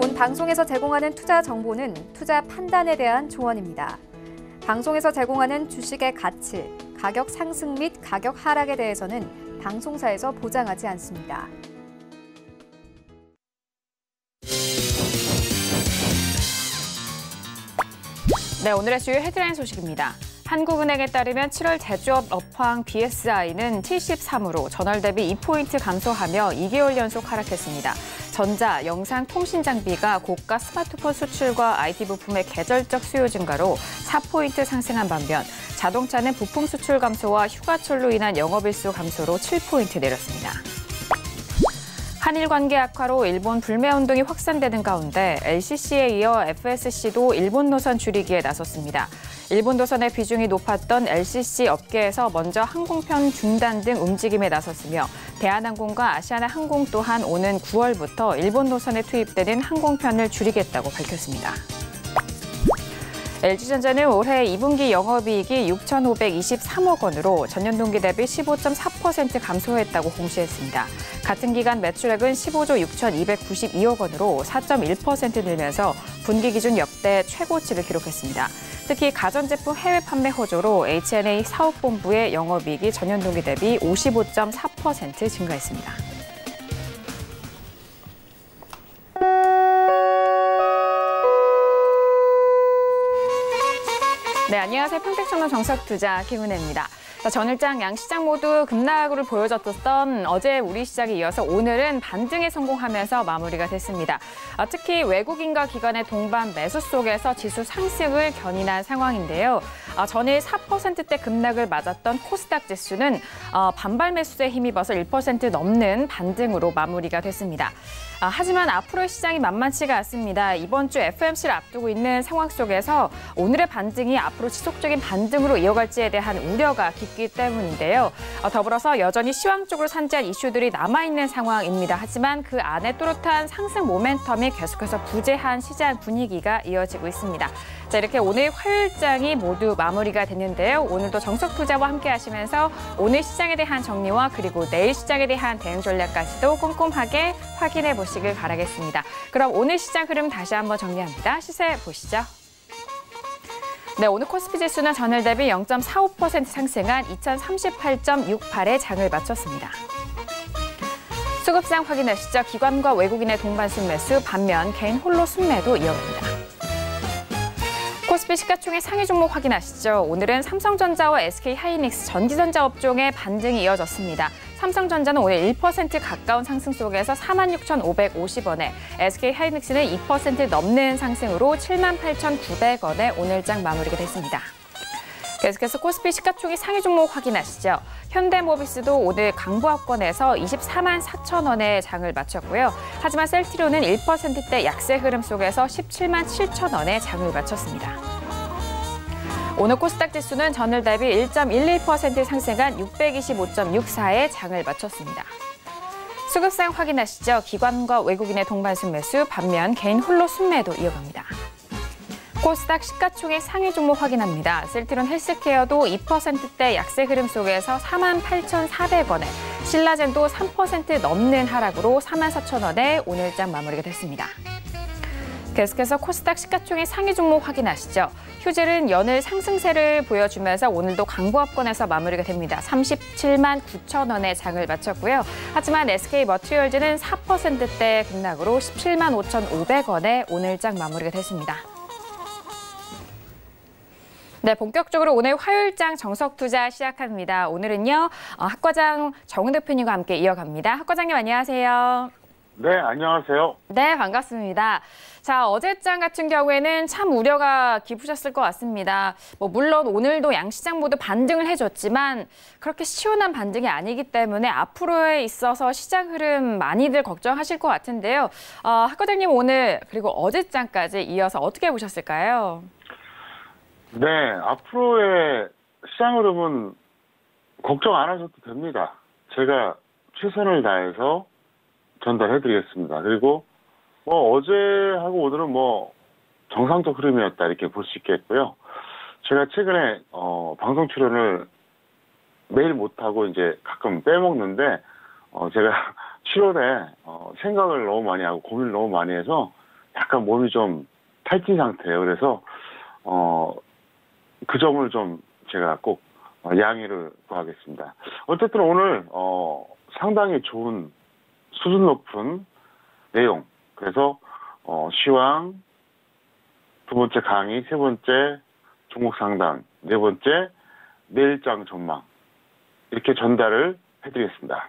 본 방송에서 제공하는 투자 정보는 투자 판단에 대한 조언입니다. 방송에서 제공하는 주식의 가치, 가격 상승 및 가격 하락에 대해서는 방송사에서 보장하지 않습니다. 네, 오늘의 주요 헤드라인 소식입니다. 한국은행에 따르면 7월 제조업 업황 BSI는 73으로 전월 대비 2포인트 감소하며 2개월 연속 하락했습니다. 전자, 영상, 통신 장비가 고가 스마트폰 수출과 IT 부품의 계절적 수요 증가로 4포인트 상승한 반면 자동차는 부품 수출 감소와 휴가철로 인한 영업일수 감소로 7포인트 내렸습니다. 한일 관계 악화로 일본 불매 운동이 확산되는 가운데 LCC에 이어 FSC도 일본 노선 줄이기에 나섰습니다. 일본 노선의 비중이 높았던 LCC 업계에서 먼저 항공편 중단 등 움직임에 나섰으며 대한항공과 아시아나항공 또한 오는 9월부터 일본 노선에 투입되는 항공편을 줄이겠다고 밝혔습니다. LG전자는 올해 2분기 영업이익이 6,523억 원으로 전년 동기 대비 15.4% 감소했다고 공시했습니다. 같은 기간 매출액은 15조 6,292억 원으로 4.1% 늘면서 분기 기준 역대 최고치를 기록했습니다. 특히 가전제품 해외 판매 호조로 H&A 사업본부의 영업이익이 전년 동기 대비 55.4% 증가했습니다. 네, 안녕하세요. 평택청년 정석투자 김은혜입니다. 전일장, 양시장 모두 급락으로 보여졌던 어제 우리 시장에 이어서 오늘은 반등에 성공하면서 마무리가 됐습니다. 특히 외국인과 기관의 동반 매수 속에서 지수 상승을 견인한 상황인데요. 전일 4%대 급락을 맞았던 코스닥 지수는 반발 매수에 힘입어서 1% 넘는 반등으로 마무리가 됐습니다. 하지만 앞으로의 시장이 만만치가 않습니다. 이번 주 FOMC를 앞두고 있는 상황 속에서 오늘의 반등이 앞으로 지속적인 반등으로 이어갈지에 대한 우려가 깊기 때문인데요. 더불어서 여전히 시황적으로 산재한 이슈들이 남아있는 상황입니다. 하지만 그 안에 또렷한 상승 모멘텀이 계속해서 부재한 시장 분위기가 이어지고 있습니다. 자, 이렇게 오늘 화요일장이 모두 마무리가 됐는데요. 오늘도 정석투자와 함께 하시면서 오늘 시장에 대한 정리와 그리고 내일 시장에 대한 대응 전략까지도 꼼꼼하게 확인해 보시길 바라겠습니다. 그럼 오늘 시장 흐름 다시 한번 정리합니다. 시세 보시죠. 네, 오늘 코스피 지수는 전일 대비 0.45% 상승한 2038.68에 장을 마쳤습니다. 수급상 확인하시죠. 기관과 외국인의 동반 순매수, 반면 개인 홀로 순매도 이어갑니다. 코스피 시가총액 상위 종목 확인하시죠. 오늘은 삼성전자와 SK하이닉스 전기전자 업종의 반등이 이어졌습니다. 삼성전자는 오늘 1% 가까운 상승 속에서 46,550원에, SK하이닉스는 2% 넘는 상승으로 78,900원에 오늘장 마무리가 됐습니다. 계속해서 코스피 시가총액 상위 종목 확인하시죠. 현대모비스도 오늘 강보합권에서 24만 4천 원에 장을 마쳤고요. 하지만 셀트리온은 1%대 약세 흐름 속에서 17만 7천 원에 장을 마쳤습니다. 오늘 코스닥 지수는 전일 대비 1.11% 상승한 625.64에 장을 마쳤습니다. 수급상 확인하시죠. 기관과 외국인의 동반 순매수, 반면 개인 홀로 순매도 이어갑니다. 코스닥 시가총액 상위 종목 확인합니다. 셀트리온 헬스케어도 2%대 약세 흐름 속에서 48,400원에, 신라젠도 3% 넘는 하락으로 44,000원에 오늘장 마무리가 됐습니다. 계속해서 코스닥 시가총액 상위 종목 확인하시죠. 휴젤은 연일 상승세를 보여주면서 오늘도 강보합권에서 마무리가 됩니다. 37만 9천 원에 장을 마쳤고요. 하지만 SK머티리얼즈는 4%대 급락으로 17만 5,500원에 오늘장 마무리가 됐습니다. 네, 본격적으로 오늘 화요일장 정석투자 시작합니다. 오늘은요, 학과장 정은 대표님과 함께 이어갑니다. 학과장님 안녕하세요. 네, 안녕하세요. 네, 반갑습니다. 자, 어제장 같은 경우에는 참 우려가 깊으셨을 것 같습니다. 물론 오늘도 양시장 모두 반등을 해줬지만 그렇게 시원한 반등이 아니기 때문에 앞으로에 있어서 시장 흐름 많이들 걱정하실 것 같은데요. 학과장님 오늘 그리고 어제장까지 이어서 어떻게 보셨을까요? 네, 앞으로의 시장 흐름은 걱정 안 하셔도 됩니다. 제가 최선을 다해서 전달해드리겠습니다. 그리고 어제하고 오늘은 정상적 흐름이었다 이렇게 볼 수 있겠고요. 제가 최근에 방송 출연을 매일 못하고 이제 가끔 빼먹는데 제가 7월에 생각을 너무 많이 하고 고민을 너무 많이 해서 약간 몸이 좀 탈진 상태예요. 그래서 그 점을 좀 제가 꼭 양해를 구하겠습니다. 어쨌든 오늘 상당히 좋은 수준 높은 내용. 그래서 시황, 두 번째 강의, 세 번째 종목 상담, 네 번째 내일장 전망 이렇게 전달을 해드리겠습니다.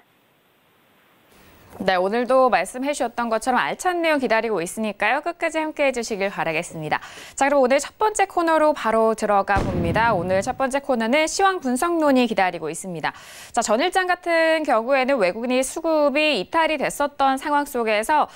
네, 오늘도 말씀해 주셨던 것처럼 알찬 내용 기다리고 있으니까요. 끝까지 함께해 주시길 바라겠습니다. 자, 그럼 오늘 첫 번째 코너로 바로 들어가 봅니다. 오늘 첫 번째 코너는 시황 분석론이 기다리고 있습니다. 자, 전일장 같은 경우에는 외국인이 수급이 이탈이 됐었던 상황 속에서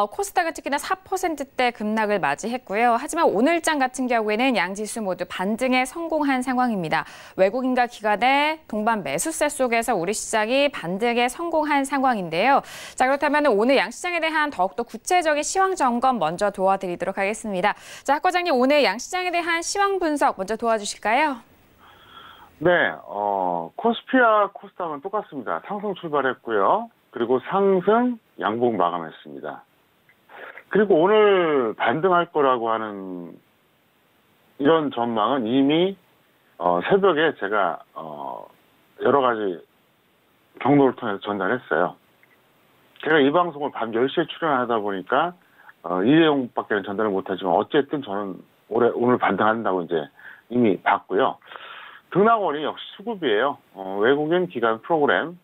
코스닥은 특히나 4%대 급락을 맞이했고요. 하지만 오늘장 같은 경우에는 양지수 모두 반등에 성공한 상황입니다. 외국인과 기관의 동반 매수세 속에서 우리 시장이 반등에 성공한 상황인데요. 자, 그렇다면 오늘 양시장에 대한 더욱더 구체적인 시황 점검 먼저 도와드리도록 하겠습니다. 자, 학 과장님, 오늘 양시장에 대한 시황 분석 먼저 도와주실까요? 네, 코스피와 코스닥은 똑같습니다. 상승 출발했고요. 그리고 상승 양봉 마감했습니다. 그리고 오늘 반등할 거라고 하는 이런 전망은 이미 새벽에 제가 여러 가지 경로를 통해서 전달했어요. 제가 이 방송을 밤 10시에 출연하다 보니까 이 내용밖에 전달을 못하지만 어쨌든 저는 오늘 반등한다고 이제 이미 봤고요. 등락원이 역시 수급이에요. 외국인 기관 프로그램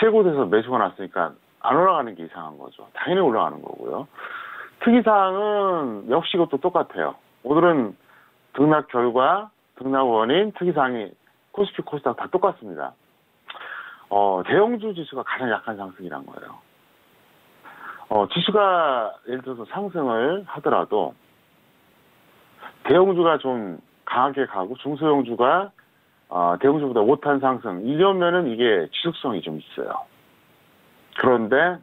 세 곳에서 매수가 났으니까 안 올라가는 게 이상한 거죠. 당연히 올라가는 거고요. 특이사항은 역시 이것도 똑같아요. 오늘은 등락 결과, 등락 원인, 특이사항이 코스피, 코스닥 다 똑같습니다. 대형주 지수가 가장 약한 상승이란 거예요. 지수가 예를 들어서 상승을 하더라도 대형주가 좀 강하게 가고 중소형주가 대형주보다 못한 상승 이러면은 이게 지속성이 좀 있어요. 그런데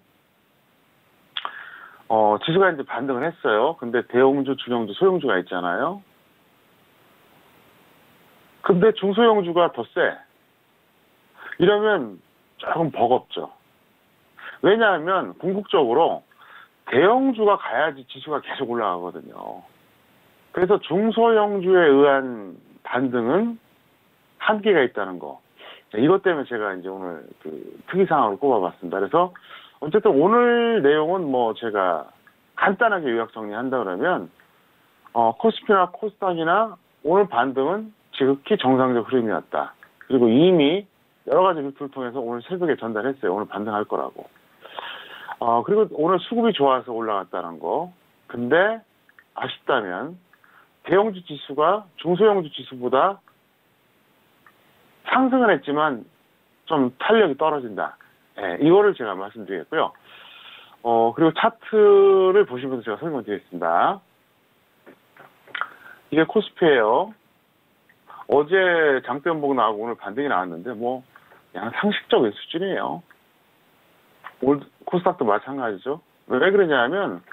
지수가 이제 반등을 했어요. 근데 대형주, 중형주, 소형주가 있잖아요. 근데 중소형주가 더 세. 이러면 조금 버겁죠. 왜냐하면 궁극적으로 대형주가 가야지 지수가 계속 올라가거든요. 그래서 중소형주에 의한 반등은 한계가 있다는 거. 이것 때문에 제가 이제 오늘 특이사항을 꼽아봤습니다. 그래서 어쨌든 오늘 내용은 뭐 제가 간단하게 요약 정리한다 그러면 코스피나 코스닥이나 오늘 반등은 지극히 정상적 흐름이었다. 그리고 이미 여러 가지 루트를 통해서 오늘 새벽에 전달했어요. 오늘 반등할 거라고. 그리고 오늘 수급이 좋아서 올라갔다는 거. 근데 아쉽다면 대형주 지수가 중소형주 지수보다 상승은 했지만 좀 탄력이 떨어진다. 네, 이거를 제가 말씀드리겠고요. 그리고 차트를 보시면서 제가 설명드리겠습니다. 이게 코스피예요. 어제 장대음봉 나오고 오늘 반등이 나왔는데 뭐 그냥 상식적인 수준이에요. 오늘 코스닥도 마찬가지죠. 왜 그러냐면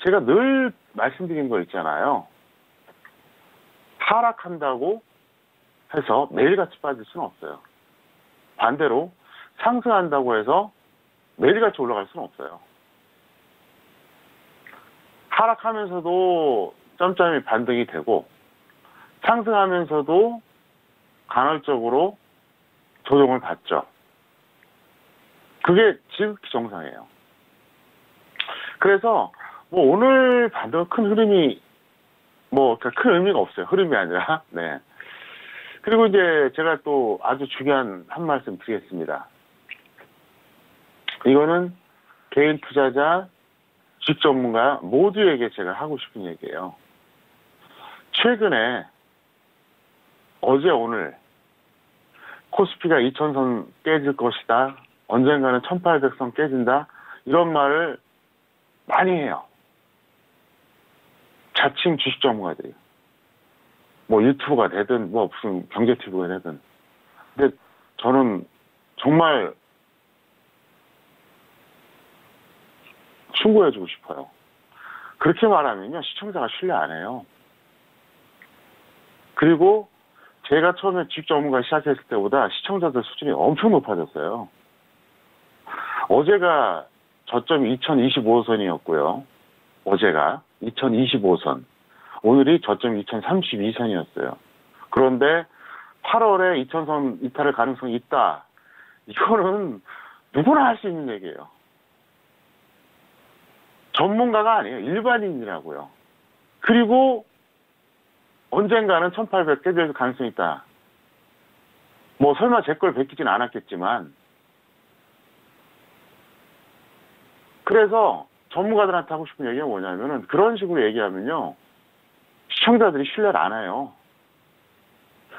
제가 늘 말씀드린 거 있잖아요. 하락한다고 해서 매일같이 빠질 수는 없어요. 반대로 상승한다고 해서 매일같이 올라갈 수는 없어요. 하락하면서도 점점이 반등이 되고 상승하면서도 간헐적으로 조정을 받죠. 그게 지극히 정상이에요. 그래서 뭐 오늘 반등은 큰 흐름이 뭐 큰 의미가 없어요. 흐름이 아니라. 네. 그리고 이제 제가 또 아주 중요한 한 말씀 드리겠습니다. 이거는 개인 투자자, 주식 전문가 모두에게 제가 하고 싶은 얘기예요. 최근에 어제 오늘 코스피가 2000선 깨질 것이다. 언젠가는 1800선 깨진다. 이런 말을 많이 해요. 자칭 주식 전문가들이. 뭐 유튜브가 되든 뭐 무슨 경제 TV가 되든. 근데 저는 정말 충고해주고 싶어요. 그렇게 말하면요 시청자가 신뢰 안 해요. 그리고 제가 처음에 주식 전문가 시작했을 때보다 시청자들 수준이 엄청 높아졌어요. 어제가 저점이 2025선이었고요. 어제가 2025선, 오늘이 저점이 2032선이었어요. 그런데 8월에 2000선 이탈할 가능성이 있다. 이거는 누구나 할 수 있는 얘기예요. 전문가가 아니에요. 일반인이라고요. 그리고 언젠가는 1800 깨질 가능성이 있다. 뭐 설마 제 걸 베끼진 않았겠지만, 그래서 전문가들한테 하고 싶은 얘기가 뭐냐면은, 그런 식으로 얘기하면요 시청자들이 신뢰를 안 해요.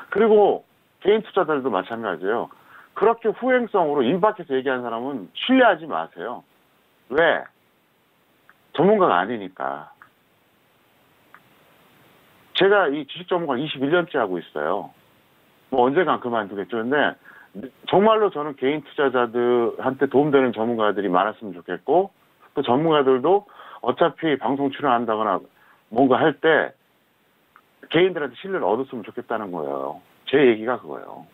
그리고 개인 투자자들도 마찬가지예요. 그렇게 후행성으로 임박해서 얘기하는 사람은 신뢰하지 마세요. 왜? 전문가가 아니니까. 제가 이 주식 전문가 21년째 하고 있어요. 뭐 언젠간 그만두겠죠. 근데 정말로 저는 개인 투자자들한테 도움되는 전문가들이 많았으면 좋겠고, 또 전문가들도 어차피 방송 출연한다거나 뭔가 할 때 개인들한테 신뢰를 얻었으면 좋겠다는 거예요. 제 얘기가 그거예요.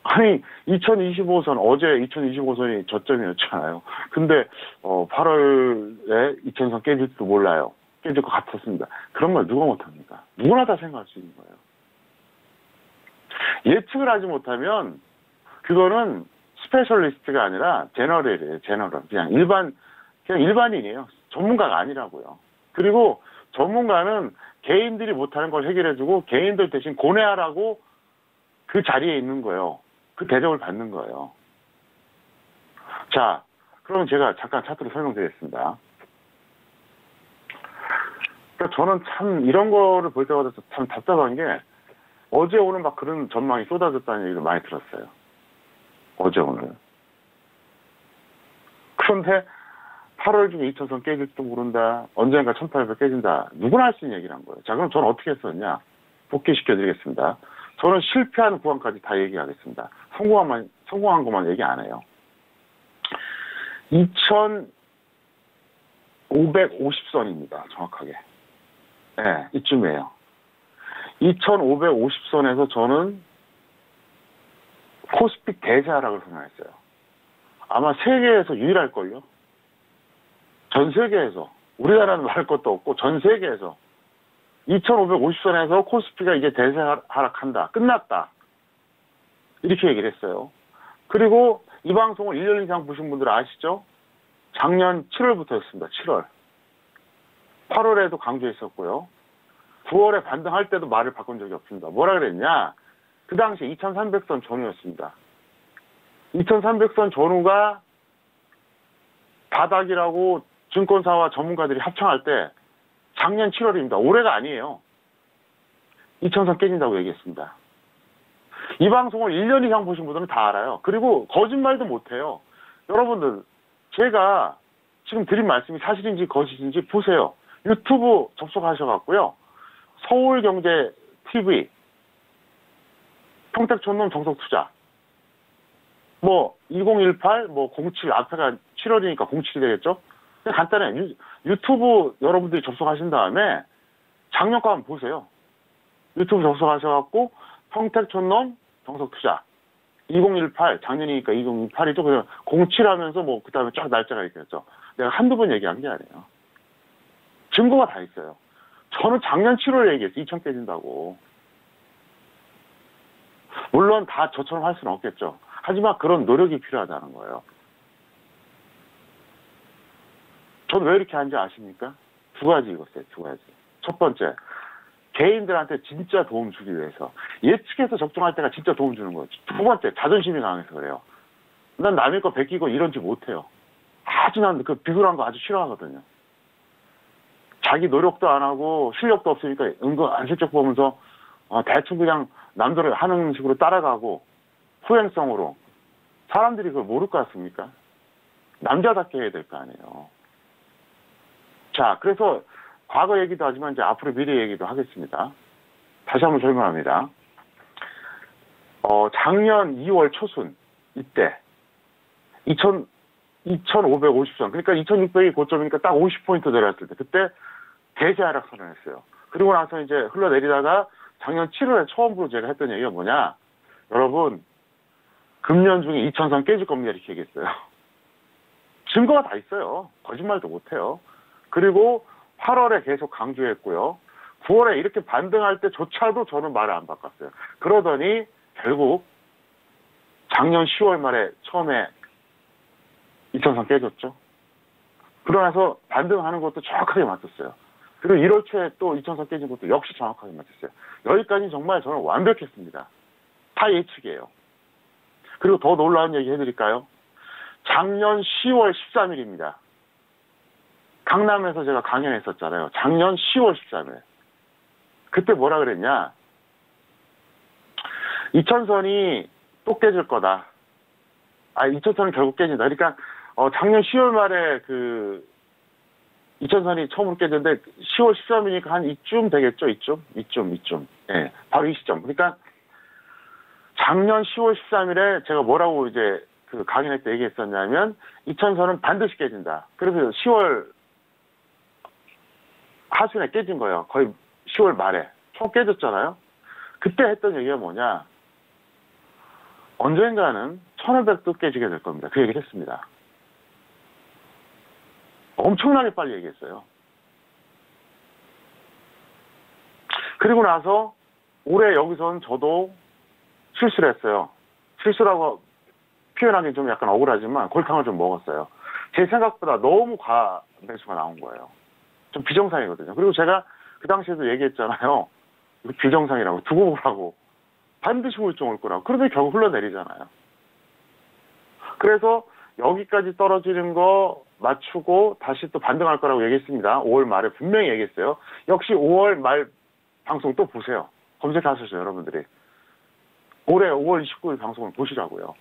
아니 2025선, 어제 2025선이 저점이었잖아요. 근데 8월에 2000선 깨질지도 몰라요. 깨질 것 같았습니다. 그런 말 누가 못합니까? 누구나 다 생각할 수 있는 거예요. 예측을 하지 못하면 그거는 스페셜리스트가 아니라 제너럴이에요. 제너럴. 그냥 일반인이에요. 전문가가 아니라고요. 그리고 전문가는 개인들이 못하는 걸 해결해주고 개인들 대신 고뇌하라고 그 자리에 있는 거예요. 그 대접을 받는 거예요. 자, 그러면 제가 잠깐 차트로 설명드리겠습니다. 그러니까 저는 참 이런 거를 볼 때마다 참 답답한 게, 어제 오늘 막 그런 전망이 쏟아졌다는 얘기를 많이 들었어요. 어제 오늘. 그런데 8월 중에 2000선 깨질지도 모른다. 언젠가 1800 깨진다. 누구나 할 수 있는 얘기를 한 거예요. 자, 그럼 저는 어떻게 했었냐? 복귀시켜드리겠습니다. 저는 실패한 구간까지 다 얘기하겠습니다. 성공한 것만 얘기 안 해요. 2550선입니다. 정확하게. 네, 이쯤이에요. 2550선에서 저는 코스피 대세하락을 선언했어요. 아마 세계에서 유일할걸요? 전 세계에서. 우리나라는 말할 것도 없고 전 세계에서 2550선에서 코스피가 이제 대세 하락한다. 끝났다. 이렇게 얘기를 했어요. 그리고 이 방송을 1년 이상 보신 분들 아시죠? 작년 7월부터였습니다. 7월. 8월에도 강조했었고요. 9월에 반등할 때도 말을 바꾼 적이 없습니다. 뭐라 그랬냐? 그 당시 2300선 전후였습니다. 2300선 전후가 바닥이라고 증권사와 전문가들이 합창할 때 작년 7월입니다. 올해가 아니에요. 2000선 깨진다고 얘기했습니다. 이 방송을 1년 이상 보신 분들은 다 알아요. 그리고 거짓말도 못해요. 여러분들, 제가 지금 드린 말씀이 사실인지 거짓인지 보세요. 유튜브 접속하셔갖고요. 서울경제TV, 평택촌놈 정석투자, 뭐 2018, 뭐 07, 앞에가 7월이니까 07이 되겠죠? 그냥 간단해. 유튜브 여러분들이 접속하신 다음에 작년 거 한번 보세요. 유튜브 접속하셔갖고 평택촌놈 정석투자 2018, 작년이니까 2018이죠. 그냥 07 하면서 뭐 그 다음에 쫙 날짜가 있겠죠. 내가 한두 번 얘기한 게 아니에요. 증거가 다 있어요. 저는 작년 7월에 얘기했어요. 2000 깨진다고. 물론 다 저처럼 할 수는 없겠죠. 하지만 그런 노력이 필요하다는 거예요. 전 왜 이렇게 하는지 아십니까? 두 가지 읽었어요. 두 가지. 첫 번째, 개인들한테 진짜 도움 주기 위해서. 예측해서 적정할 때가 진짜 도움 주는 거죠. 두 번째, 자존심이 강해서 그래요. 난 남의 거 베끼고 이런지 못해요. 아주 난 그 비굴한 거 아주 싫어하거든요. 자기 노력도 안 하고 실력도 없으니까 은근 안슬쩍 보면서 대충 그냥 남들을 하는 식으로 따라가고 후행성으로. 사람들이 그걸 모를 것 같습니까? 남자답게 해야 될 거 아니에요. 자, 그래서 과거 얘기도 하지만 이제 앞으로 미래 얘기도 하겠습니다. 다시 한번 설명합니다. 작년 2월 초순 이때 2550선, 그러니까 2600이 고점이니까 딱 50포인트 내려왔을 때 그때 대세 하락 선언했어요. 그리고 나서 이제 흘러내리다가 작년 7월에 처음으로 제가 했던 얘기가 뭐냐? 여러분, 금년 중에 2000선 깨질 겁니다. 이렇게 얘기했어요. 증거가 다 있어요. 거짓말도 못해요. 그리고 8월에 계속 강조했고요. 9월에 이렇게 반등할 때조차도 저는 말을 안 바꿨어요. 그러더니 결국 작년 10월 말에 처음에 2000선 깨졌죠. 그러나서 반등하는 것도 정확하게 맞췄어요. 그리고 1월 초에 또 2000선 깨진 것도 역시 정확하게 맞췄어요. 여기까지 정말 저는 완벽했습니다. 다 예측이에요. 그리고 더 놀라운 얘기 해드릴까요? 작년 10월 13일입니다. 강남에서 제가 강연했었잖아요. 작년 10월 13일. 그때 뭐라 그랬냐? 2000선이 또 깨질 거다. 2000선은 결국 깨진다. 그러니까 작년 10월 말에 2000선이 처음으로 깨졌는데 10월 13일이니까 한 이쯤 되겠죠? 이쯤. 예, 바로 이 시점. 그러니까 작년 10월 13일에 제가 뭐라고 이제 강연할 때 얘기했었냐면 2000선은 반드시 깨진다. 그래서 10월 하순에 깨진 거예요. 거의 10월 말에. 총 깨졌잖아요. 그때 했던 얘기가 뭐냐. 언젠가는 1500도 깨지게 될 겁니다. 그 얘기를 했습니다. 엄청나게 빨리 얘기했어요. 그리고 나서 올해 여기서는 저도 실수를 했어요. 실수라고 표현하기 좀 약간 억울하지만 골탕을 좀 먹었어요. 제 생각보다 너무 과매수가 나온 거예요. 좀 비정상이거든요. 그리고 제가 그 당시에도 얘기했잖아요. 이거 비정상이라고 두고 보라고. 반드시 물정 올 거라고. 그런데 결국 흘러내리잖아요. 그래서 여기까지 떨어지는 거 맞추고 다시 또 반등할 거라고 얘기했습니다. 5월 말에 분명히 얘기했어요. 역시 5월 말 방송 또 보세요. 검색하셨죠, 여러분들이. 올해 5월 29일 방송을 보시라고요.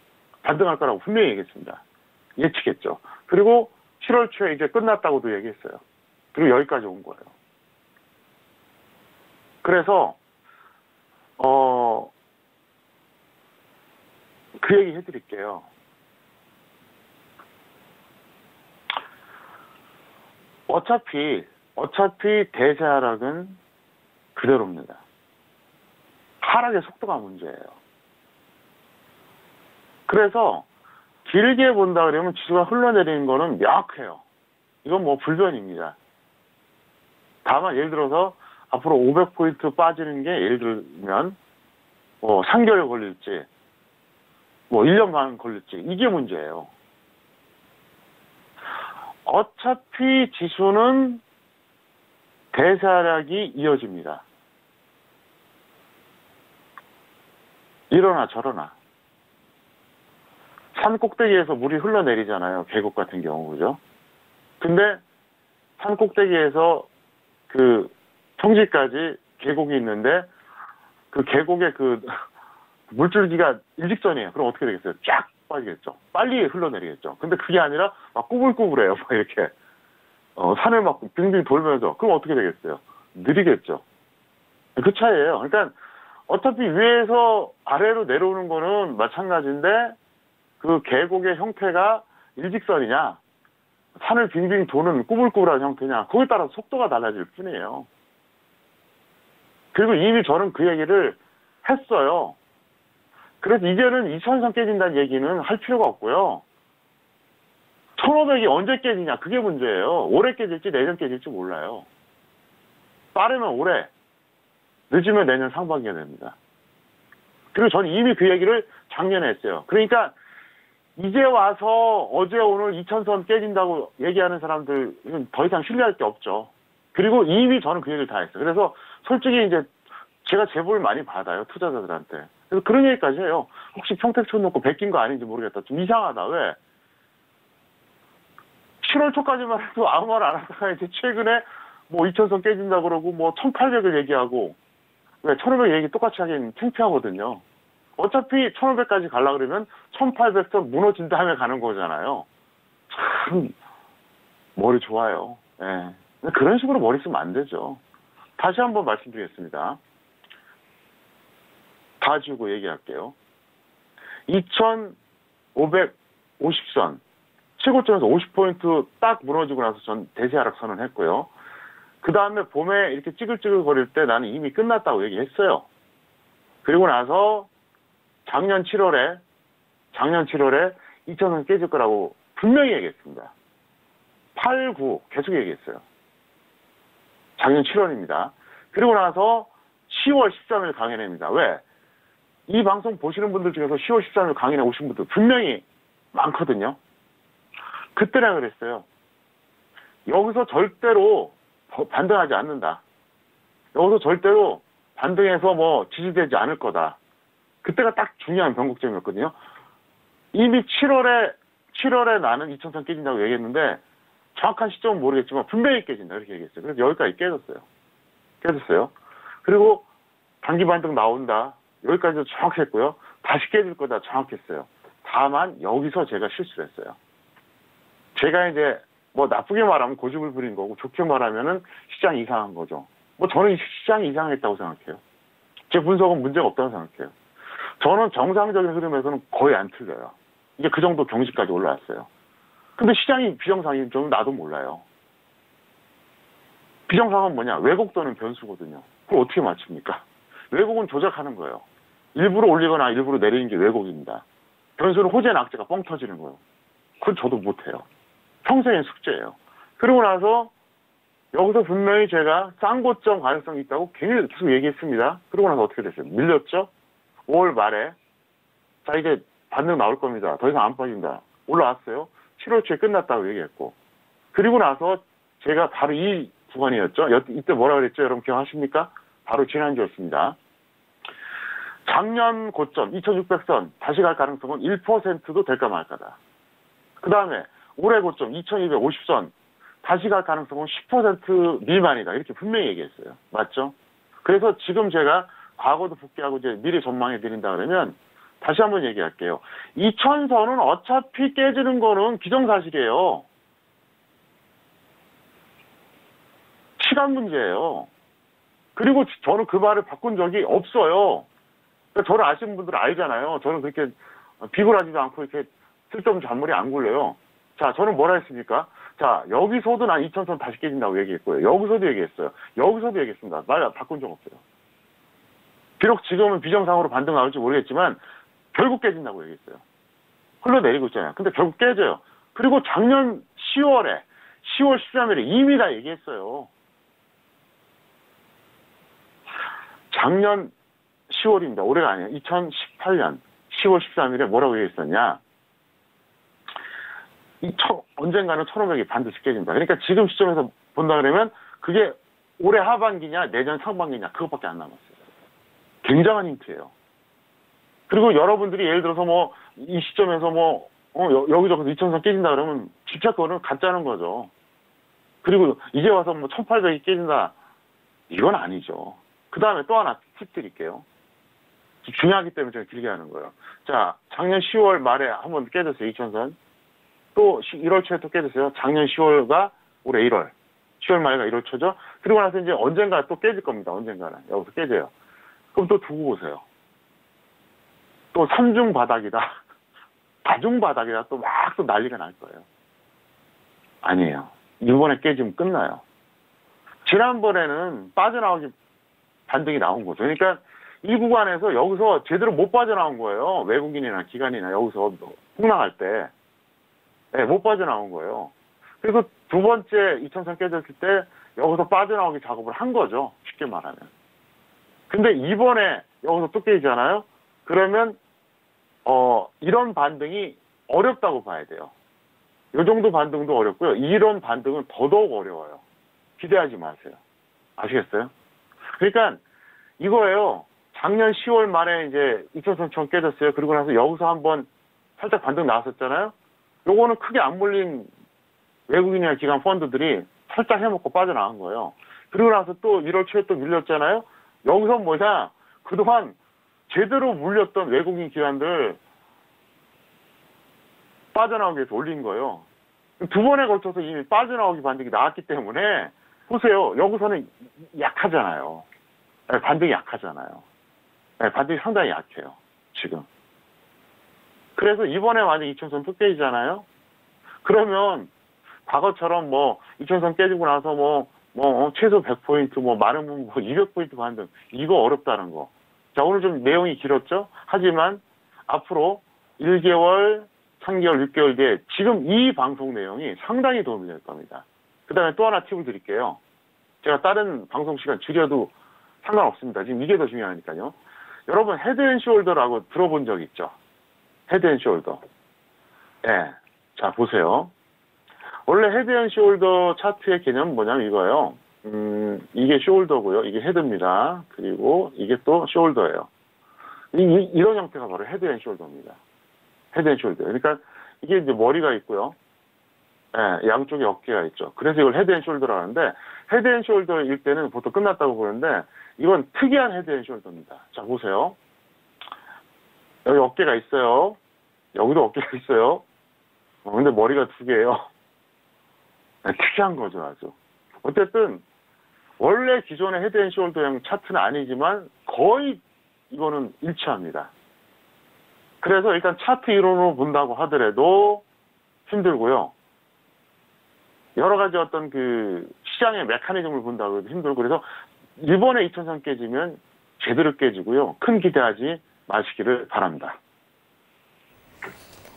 반등할 거라고 분명히 얘기했습니다. 예측했죠. 그리고 7월 초에 이제 끝났다고도 얘기했어요. 그리고 여기까지 온 거예요. 그래서 그 얘기 해드릴게요. 어차피 대세 하락은 그대로입니다. 하락의 속도가 문제예요. 그래서 길게 본다 그러면 지수가 흘러내리는 거는 명확해요. 이건 뭐 불변입니다. 다만 예를 들어서 앞으로 500포인트 빠지는 게 예를 들면 3개월 걸릴지 1년간 걸릴지 이게 문제예요. 어차피 지수는 대세 하락이 이어집니다. 이러나 저러나. 산 꼭대기에서 물이 흘러내리잖아요. 계곡 같은 경우, 그죠? 근데 산 꼭대기에서 평지까지 계곡이 있는데 그 계곡의 물줄기가 일직선이에요. 그럼 어떻게 되겠어요? 쫙 빠지겠죠. 빨리 흘러내리겠죠. 근데 그게 아니라 막 꾸불꾸불해요. 막 이렇게. 산을 막 빙빙 돌면서. 그럼 어떻게 되겠어요? 느리겠죠. 그 차이예요. 그러니까 어차피 위에서 아래로 내려오는 거는 마찬가지인데 그 계곡의 형태가 일직선이냐 산을 빙빙 도는 꾸불꾸불한 형태냐 거기에 따라서 속도가 달라질 뿐이에요. 그리고 이미 저는 그 얘기를 했어요. 그래서 이제는 2000선 깨진다는 얘기는 할 필요가 없고요. 1500이 언제 깨지냐 그게 문제예요. 올해 깨질지 내년 깨질지 몰라요. 빠르면 올해, 늦으면 내년 상반기가 됩니다. 그리고 저는 이미 그 얘기를 작년에 했어요. 그러니까 이제 와서 어제 오늘 2000선 깨진다고 얘기하는 사람들은 더 이상 신뢰할 게 없죠. 그리고 이미 저는 그 얘기를 다 했어요. 그래서 솔직히 이제 제가 제보를 많이 받아요. 투자자들한테. 그래서 그런 얘기까지 해요. 혹시 평택촌 놓고 베낀 거 아닌지 모르겠다. 좀 이상하다. 왜? 7월 초까지만 해도 아무 말 안 하다가 이제 최근에 2000선 깨진다 그러고 1800을 얘기하고 왜 1500 얘기 똑같이 하긴 창피하거든요. 어차피 1500까지 가려고 그러면 1800선 무너진 다음에 가는 거잖아요. 참 머리 좋아요. 예. 그런 식으로 머리 쓰면 안 되죠. 다시 한번 말씀드리겠습니다. 다 지우고 얘기할게요. 2550선 최고점에서 50포인트 딱 무너지고 나서 전 대세 하락 선언했고요. 그 다음에 봄에 이렇게 찌글찌글 거릴 때 나는 이미 끝났다고 얘기했어요. 그리고 나서 작년 7월에 2000선 깨질 거라고 분명히 얘기했습니다. 8, 9 계속 얘기했어요. 작년 7월입니다. 그리고 나서 10월 13일 강연회입니다. 왜? 이 방송 보시는 분들 중에서 10월 13일 강연회 오신 분들 분명히 많거든요. 그때나 그랬어요. 여기서 절대로 반등하지 않는다. 여기서 절대로 반등해서 뭐 지지되지 않을 거다. 그때가 딱 중요한 변곡점이었거든요. 이미 7월에 나는 2000선 깨진다고 얘기했는데 정확한 시점은 모르겠지만 분명히 깨진다 이렇게 얘기했어요. 그래서 여기까지 깨졌어요. 그리고 단기 반등 나온다. 여기까지도 정확했고요. 다시 깨질 거다 정확했어요. 다만 여기서 제가 실수를 했어요. 제가 이제 뭐 나쁘게 말하면 고집을 부린 거고 좋게 말하면은 시장이 이상한 거죠. 뭐 저는 시장이 이상했다고 생각해요. 제 분석은 문제가 없다고 생각해요. 저는 정상적인 흐름에서는 거의 안 틀려요. 이제 그 정도 경지까지 올라왔어요. 근데 시장이 비정상인 점은 나도 몰라요. 비정상은 뭐냐? 왜곡 또는 변수거든요. 그걸 어떻게 맞춥니까? 왜곡은 조작하는 거예요. 일부러 올리거나 일부러 내리는 게 왜곡입니다. 변수는 호재 낙제가 뻥 터지는 거예요. 그건 저도 못해요. 평생의 숙제예요. 그러고 나서 여기서 분명히 제가 쌍고점 가능성이 있다고 괜히 계속 얘기했습니다. 그러고 나서 어떻게 됐어요? 밀렸죠? 5월 말에 자 이제 반등 나올 겁니다. 더 이상 안 빠진다. 올라왔어요. 7월 초에 끝났다고 얘기했고 그리고 나서 제가 바로 이 구간이었죠. 이때 뭐라 그랬죠? 여러분 기억하십니까? 바로 지난주였습니다. 작년 고점 2600선 다시 갈 가능성은 1%도 될까 말까다. 그 다음에 올해 고점 2250선 다시 갈 가능성은 10% 미만이다. 이렇게 분명히 얘기했어요. 맞죠? 그래서 지금 제가 과거도 복귀하고 이제 미래 전망해 드린다 그러면 다시 한번 얘기할게요. 2000선은 어차피 깨지는 거는 기정사실이에요. 시간 문제예요. 그리고 저는 그 말을 바꾼 적이 없어요. 그러니까 저를 아시는 분들은 알잖아요. 저는 그렇게 비굴하지도 않고 이렇게 쓸데없는 잔머리 안 굴려요. 자, 저는 뭐라 했습니까? 자, 여기서도 난 2000선 다시 깨진다고 얘기했고요. 여기서도 얘기했어요. 여기서도 얘기했습니다. 말 바꾼 적 없어요. 비록 지금은 비정상으로 반등 나올지 모르겠지만 결국 깨진다고 얘기했어요. 흘러내리고 있잖아요. 근데 결국 깨져요. 그리고 작년 10월 13일에 이미 다 얘기했어요. 작년 10월입니다. 올해가 아니에요. 2018년 10월 13일에 뭐라고 얘기했었냐. 언젠가는 1500이 반드시 깨진다. 그러니까 지금 시점에서 본다 그러면 그게 올해 하반기냐 내년 상반기냐 그것밖에 안 남았어요. 굉장한 힌트예요. 그리고 여러분들이 예를 들어서 뭐 이 시점에서 뭐 여기저기서 2000선 깨진다 그러면 진짜 그거는 가짜는 거죠. 그리고 이제 와서 뭐 1800이 깨진다 이건 아니죠. 그 다음에 또 하나 팁 드릴게요. 중요하기 때문에 제가 길게 하는 거예요. 자, 작년 10월 말에 한번 깨졌어요. 2000선. 또 1월 초에 또 깨졌어요. 작년 10월가 올해 1월. 10월 말가 1월 초죠. 그리고 나서 이제 언젠가 또 깨질 겁니다. 언젠가는. 여기서 깨져요. 그럼 또 두고 보세요. 또 3중 바닥이다. 4중 바닥이다. 또 막 또 난리가 날 거예요. 아니에요. 이번에 깨지면 끝나요. 지난번에는 빠져나오기 반등이 나온 거죠. 그러니까 이 구간에서 여기서 제대로 못 빠져나온 거예요. 외국인이나 기관이나 여기서 폭락할 때. 네, 못 빠져나온 거예요. 그래서 두 번째 2000선 깨졌을 때 여기서 빠져나오기 작업을 한 거죠. 쉽게 말하면. 근데 이번에 여기서 또 깨지잖아요. 그러면 이런 반등이 어렵다고 봐야 돼요. 이 정도 반등도 어렵고요. 이런 반등은 더더욱 어려워요. 기대하지 마세요. 아시겠어요? 그러니까 이거예요. 작년 10월 말에 이제 2000선 처음 깨졌어요. 그리고 나서 여기서 한번 살짝 반등 나왔었잖아요. 요거는 크게 안 몰린 외국인이나 기관 펀드들이 살짝 해먹고 빠져나간 거예요. 그리고 나서 또 1월 초에 또 밀렸잖아요. 여기서 뭐냐? 그동안 제대로 물렸던 외국인 기관들 빠져나오기 위해서 올린 거예요. 두 번에 걸쳐서 이미 빠져나오기 반등이 나왔기 때문에 보세요. 여기서는 약하잖아요. 반등이 약하잖아요. 반등이 상당히 약해요. 지금. 그래서 이번에 만약 2000선 또 깨지잖아요. 그러면 과거처럼 뭐 2000선 깨지고 나서 최소 100포인트 많으면 200포인트 반등 이거 어렵다는 거. 자, 오늘 좀 내용이 길었죠. 하지만 앞으로 1개월, 3개월, 6개월 뒤에 지금 이 방송 내용이 상당히 도움이 될 겁니다. 그 다음에 또 하나 팁을 드릴게요. 제가 다른 방송 시간 줄여도 상관없습니다. 지금 이게 더 중요하니까요. 여러분 헤드앤숄더라고 들어본 적 있죠? 헤드앤숄더. 예. 자, 보세요. 원래 헤드앤숄더 차트의 개념은 뭐냐면 이거예요. 이게 숄더고요. 이게 헤드입니다. 그리고 이게 또 숄더예요. 이런 형태가 바로 헤드앤숄더입니다. 헤드앤숄더. 그러니까 이게 이제 머리가 있고요. 예, 양쪽에 어깨가 있죠. 그래서 이걸 헤드앤숄더라고 하는데 헤드앤숄더일 때는 보통 끝났다고 보는데 이건 특이한 헤드앤숄더입니다. 자, 보세요. 여기 어깨가 있어요. 여기도 어깨가 있어요. 근데 머리가 두 개예요. 네, 특이한 거죠, 아주. 어쨌든 원래 기존의 헤드앤숄더형 차트는 아니지만 거의 이거는 일치합니다. 그래서 일단 차트 이론으로 본다고 하더라도 힘들고요. 여러 가지 어떤 그 시장의 메커니즘을 본다고 해도 힘들고 그래서 이번에 2000선 깨지면 제대로 깨지고요. 큰 기대하지 마시기를 바랍니다.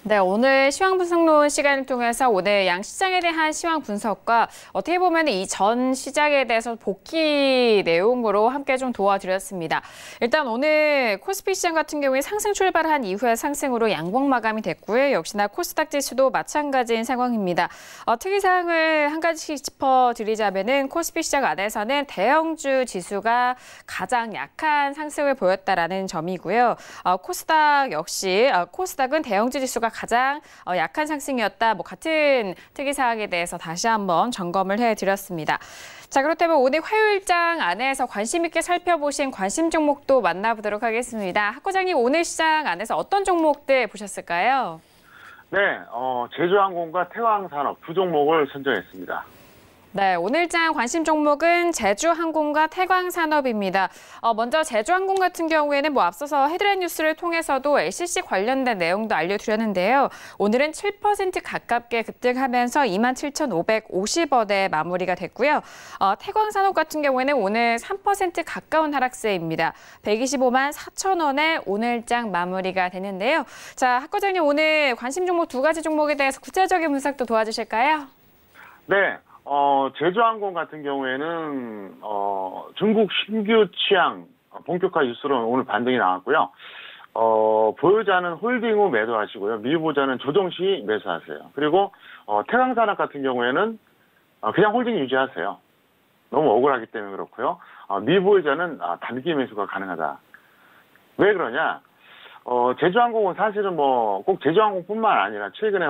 네, 오늘 시황 분석론 시간을 통해서 오늘 양시장에 대한 시황 분석과 어떻게 보면 이 전 시장에 대해서 복귀 내용으로 함께 좀 도와드렸습니다. 일단 오늘 코스피 시장 같은 경우에 상승 출발한 이후에 상승으로 양봉 마감이 됐고요. 역시나 코스닥 지수도 마찬가지인 상황입니다. 특이사항을 한 가지씩 짚어드리자면은 코스피 시장 안에서는 대형주 지수가 가장 약한 상승을 보였다라는 점이고요. 코스닥 역시 코스닥은 대형주 지수가 가장 약한 상승이었다. 같은 특이사항에 대해서 다시 한번 점검을 해드렸습니다. 자, 그렇다면 오늘 화요일장 안에서 관심 있게 살펴보신 관심 종목도 만나보도록 하겠습니다. 학 과장님, 오늘 시장 안에서 어떤 종목들 보셨을까요? 네, 제주항공과 태광산업 두 종목을 선정했습니다. 네, 오늘장 관심 종목은 제주항공과 태광산업입니다. 먼저 제주항공 같은 경우에는 앞서서 헤드라인 뉴스를 통해서도 LCC 관련된 내용도 알려드렸는데요. 오늘은 7% 가깝게 급등하면서 27,550원에 마무리가 됐고요. 태광산업 같은 경우에는 오늘 3% 가까운 하락세입니다. 125만 4천 원에 오늘장 마무리가 되는데요. 자, 학 과장님, 오늘 관심 종목 두 가지 종목에 대해서 구체적인 분석도 도와주실까요? 네. 제주항공 같은 경우에는, 중국 신규 취향 본격화 뉴스로 오늘 반등이 나왔고요. 보유자는 홀딩 후 매도하시고요. 미보자는 조정 시 매수하세요. 그리고, 태광산업 같은 경우에는, 그냥 홀딩 유지하세요. 너무 억울하기 때문에 그렇고요. 미보유자는 단기 매수가 가능하다. 왜 그러냐? 제주항공은 사실은 꼭 제주항공뿐만 아니라 최근에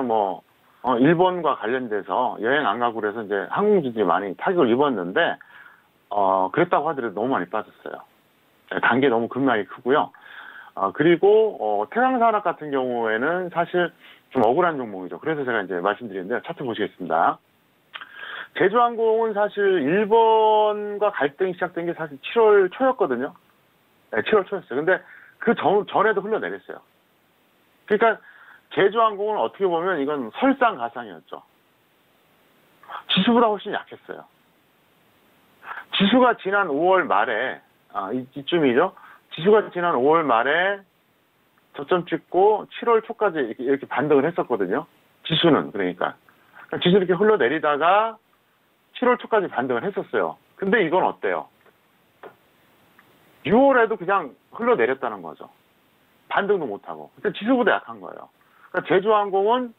일본과 관련돼서 여행 안 가고 그래서 이제 항공주들이 많이 타격을 입었는데, 그랬다고 하더라도 너무 많이 빠졌어요. 단계 너무 급락이 크고요. 그리고, 태광산업 같은 경우에는 사실 좀 억울한 종목이죠. 그래서 제가 이제 말씀드리는데, 차트 보시겠습니다. 제주항공은 사실 일본과 갈등이 시작된 게 사실 7월 초였거든요. 네, 7월 초였어요. 근데 그 전에도 흘러내렸어요. 그러니까, 제주항공은 어떻게 보면 이건 설상가상이었죠. 지수보다 훨씬 약했어요. 지수가 지난 5월 말에, 이쯤이죠. 지수가 지난 5월 말에 저점 찍고 7월 초까지 이렇게 반등을 했었거든요. 지수는, 그러니까. 지수 이렇게 흘러내리다가 7월 초까지 반등을 했었어요. 근데 이건 어때요? 6월에도 그냥 흘러내렸다는 거죠. 반등도 못하고. 그러니까 지수보다 약한 거예요. 그러니까 제주항공은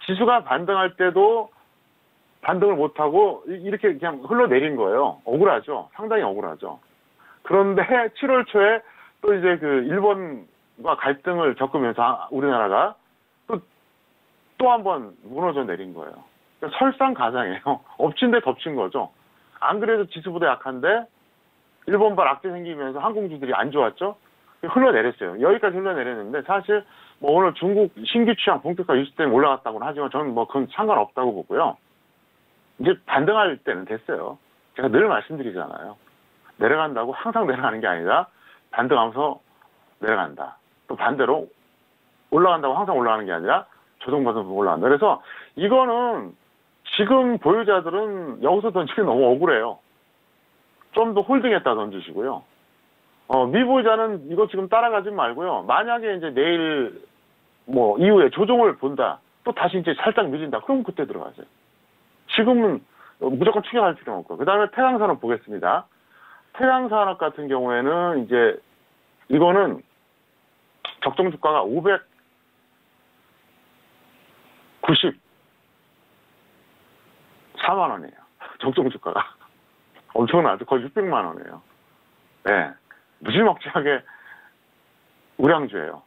지수가 반등할 때도 반등을 못하고 이렇게 그냥 흘러내린 거예요. 억울하죠. 상당히 억울하죠. 그런데 7월 초에 또 이제 그 일본과 갈등을 겪으면서 우리나라가 또 한 번 무너져 내린 거예요. 그러니까 설상가상이에요. 엎친 데 덮친 거죠. 안 그래도 지수보다 약한데 일본발 악재 생기면서 항공주들이 안 좋았죠. 흘러내렸어요. 여기까지 흘러내렸는데 사실 오늘 중국 신규 취향 본격화 뉴스 때문에 올라갔다고는 하지만 저는 그건 상관없다고 보고요. 이제 반등할 때는 됐어요. 제가 늘 말씀드리잖아요. 내려간다고 항상 내려가는 게 아니라 반등하면서 내려간다. 또 반대로 올라간다고 항상 올라가는 게 아니라 조정받으면서 올라간다. 그래서 이거는 지금 보유자들은 여기서 던지기 너무 억울해요. 좀 더 홀딩했다 던지시고요. 미보유자는 이거 지금 따라가지 말고요. 만약에 이제 내일 이후에 조정을 본다. 또 다시 이제 살짝 밀린다. 그럼 그때 들어가세요. 지금은 무조건 추격할 필요는 없고. 그 다음에 태강산업 보겠습니다. 태강산업 같은 경우에는 이제 이거는 적정 주가가 594만 원이에요. 적정 주가가. 엄청나죠. 거의 600만 원이에요. 네. 무지막지하게 우량주예요.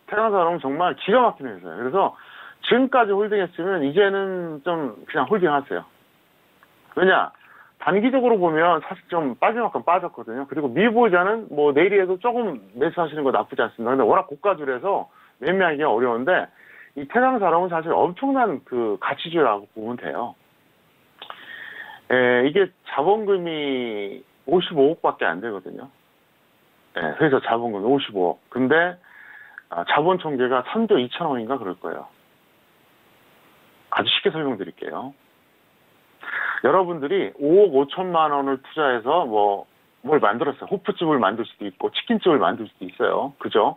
태강산업은 정말 기가 막힌 회사예요. 그래서 지금까지 홀딩했으면 이제는 좀 그냥 홀딩하세요. 왜냐? 단기적으로 보면 사실 좀 빠질 만큼 빠졌거든요. 그리고 미보자는 뭐 내일에도 조금 매수하시는 거 나쁘지 않습니다. 근데 워낙 고가주라서 매매하기가 어려운데 이 태강산업은 사실 엄청난 그 가치주라고 보면 돼요. 이게 자본금이 55억밖에 안 되거든요. 회사 자본금이 55억. 근데 자본 총계가 3조 2천억인가 그럴 거예요. 아주 쉽게 설명드릴게요. 여러분들이 5억 5천만 원을 투자해서 뭘 만들었어요. 호프집을 만들 수도 있고 치킨집을 만들 수도 있어요. 그죠?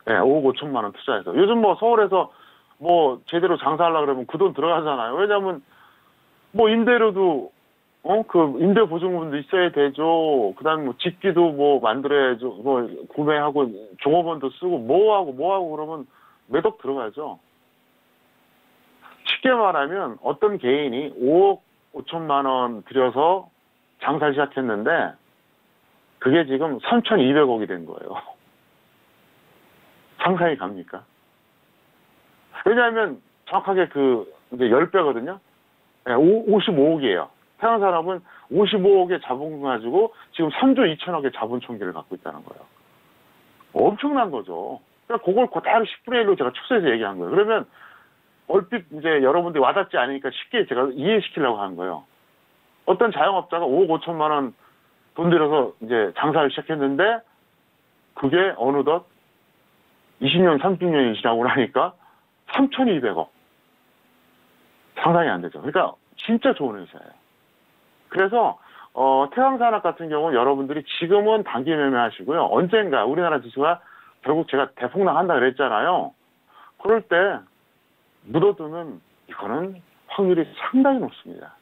5억 5천만 원 투자해서. 요즘 서울에서 제대로 장사하려고 그러면 그 돈 들어가잖아요. 왜냐면 임대료도 그 임대 보증금도 있어야 되죠. 그다음에 집기도 만들어야죠. 구매하고 종업원도 쓰고 뭐하고 그러면 몇 억 들어가죠. 쉽게 말하면 어떤 개인이 5억 5천만 원 들여서 장사를 시작했는데 그게 지금 3,200억이 된 거예요. 상상이 갑니까? 왜냐하면 정확하게 이제 10배거든요. 55억이에요. 태양산업은 55억의 자본금 가지고 지금 3조 2천억의 자본 총계를 갖고 있다는 거예요. 엄청난 거죠. 그러니까 그걸 그대로 10분의 1로 제가 추세해서 얘기한 거예요. 그러면 얼핏 이제 여러분들이 와닿지 않으니까 쉽게 제가 이해시키려고 하는 거예요. 어떤 자영업자가 5억 5천만 원 돈 들여서 이제 장사를 시작했는데 그게 어느덧 20년, 30년이 지나고 나니까 3,200억. 상상이 안 되죠. 그러니까 진짜 좋은 회사예요. 그래서 태양산업 같은 경우는 여러분들이 지금은 단기 매매하시고요. 언젠가 우리나라 지수가 결국 제가 대폭락한다 그랬잖아요. 그럴 때 묻어두면 이거는 확률이 상당히 높습니다.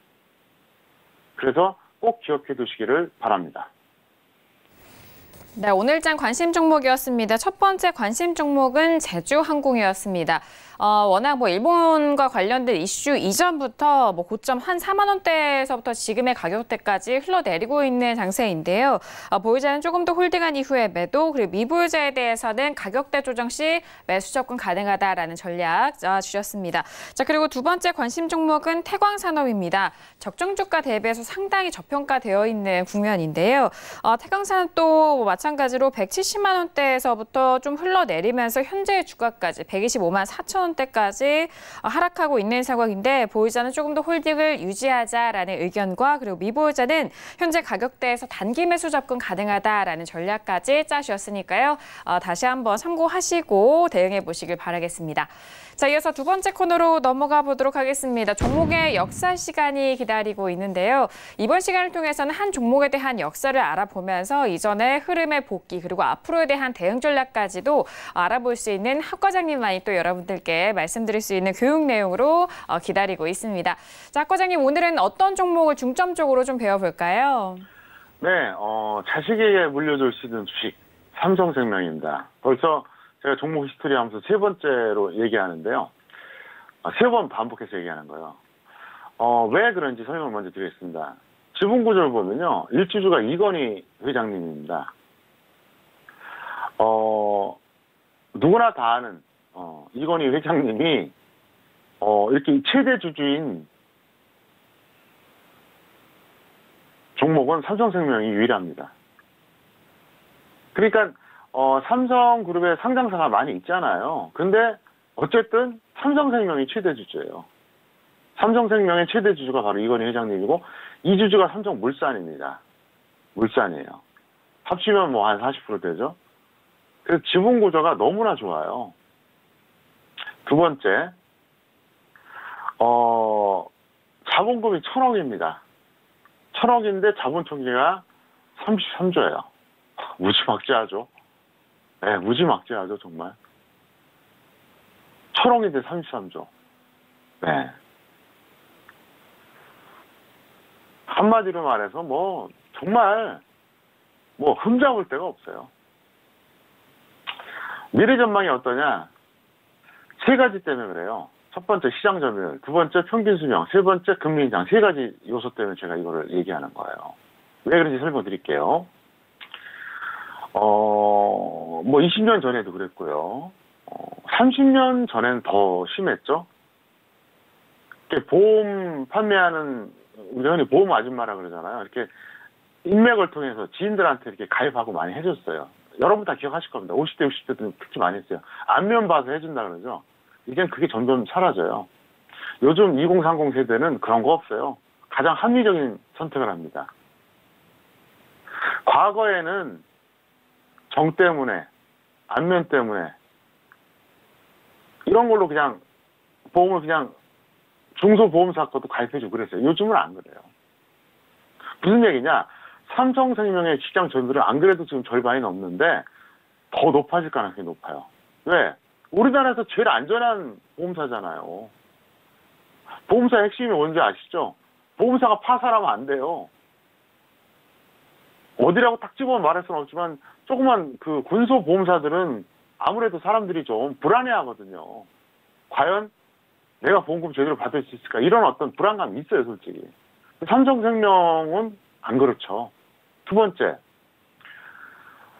그래서 꼭 기억해 두시기를 바랍니다. 네, 오늘장 관심 종목이었습니다. 첫 번째 관심 종목은 제주항공이었습니다. 워낙 일본과 관련된 이슈 이전부터 고점 한 4만 원대에서부터 지금의 가격대까지 흘러내리고 있는 장세인데요. 보유자는 조금 더 홀딩한 이후에 매도, 그리고 미보유자에 대해서는 가격대 조정 시 매수 접근 가능하다라는 전략 주셨습니다. 자, 그리고 두 번째 관심 종목은 태광산업입니다. 적정 주가 대비해서 상당히 저평가되어 있는 국면인데요. 태광산업도 마찬가지로 170만 원대에서부터 좀 흘러내리면서 현재의 주가까지 125만 4천 원대까지 하락하고 있는 상황인데 보유자는 조금 더 홀딩을 유지하자라는 의견과 그리고 미보유자는 현재 가격대에서 단기 매수 접근 가능하다라는 전략까지 짜주셨으니까요. 다시 한번 참고하시고 대응해 보시길 바라겠습니다. 자, 이어서 두 번째 코너로 넘어가 보도록 하겠습니다. 종목의 역사 시간이 기다리고 있는데요. 이번 시간을 통해서는 한 종목에 대한 역사를 알아보면서 이전의 흐름의 복귀 그리고 앞으로에 대한 대응 전략까지도 알아볼 수 있는 학 과장님만이 또 여러분들께 말씀드릴 수 있는 교육 내용으로 기다리고 있습니다. 자, 학 과장님 오늘은 어떤 종목을 중점적으로 좀 배워볼까요? 네, 자식에게 물려줄 수 있는 주식 삼성생명입니다. 벌써 제가 종목 히스토리 하면서 세 번째로 얘기하는데요. 세 번 반복해서 얘기하는 거예요. 왜 그런지 설명을 먼저 드리겠습니다. 지분 구조를 보면요. 일주주가 이건희 회장님입니다. 누구나 다 아는 이건희 회장님이 이렇게 최대 주주인 종목은 삼성생명이 유일합니다. 그러니까 삼성그룹의 상장사가 많이 있잖아요. 근데 어쨌든 삼성생명이 최대 주주예요. 삼성생명의 최대 주주가 바로 이건희 회장님이고 이 주주가 삼성물산입니다. 물산이에요. 합치면 한 40% 되죠. 그래서 지분 구조가 너무나 좋아요. 두 번째, 자본금이 1,000억입니다. 1,000억인데 자본 총계가 33조예요. 무지막지하죠. 네, 무지막지하죠, 정말. 1,000억인데 33조. 네. 한마디로 말해서 뭐 정말 뭐 흠잡을 데가 없어요. 미래 전망이 어떠냐? 세 가지 때문에 그래요. 첫 번째 시장 점유율, 두 번째 평균 수명, 세 번째 금리 인상, 세 가지 요소 때문에 제가 이거를 얘기하는 거예요. 왜 그런지 설명드릴게요. 뭐 20년 전에도 그랬고요. 30년 전에는 더 심했죠. 보험 판매하는, 우리 흔히 보험 아줌마라 그러잖아요. 이렇게 인맥을 통해서 지인들한테 이렇게 가입하고 많이 해줬어요. 여러분 다 기억하실 겁니다. 50대, 60대도 특히 많이 했어요. 안면 봐서 해준다 그러죠. 이젠 그게 점점 사라져요. 요즘 2030 세대는 그런 거 없어요. 가장 합리적인 선택을 합니다. 과거에는 정 때문에, 안면 때문에, 이런 걸로 그냥 보험을 그냥 중소보험사 것도 가입해주고 그랬어요. 요즘은 안 그래요. 무슨 얘기냐? 삼성생명의 시장 점유율은 안 그래도 지금 절반이 넘는데 더 높아질 가능성이 높아요. 왜? 우리나라에서 제일 안전한 보험사잖아요. 보험사 핵심이 뭔지 아시죠? 보험사가 파산하면 안 돼요. 어디라고 딱 집어 말할 수는 없지만 조그만 그 군소보험사들은 아무래도 사람들이 좀 불안해하거든요. 과연 내가 보험금 제대로 받을 수 있을까? 이런 어떤 불안감이 있어요, 솔직히. 삼성생명은 안 그렇죠. 두 번째,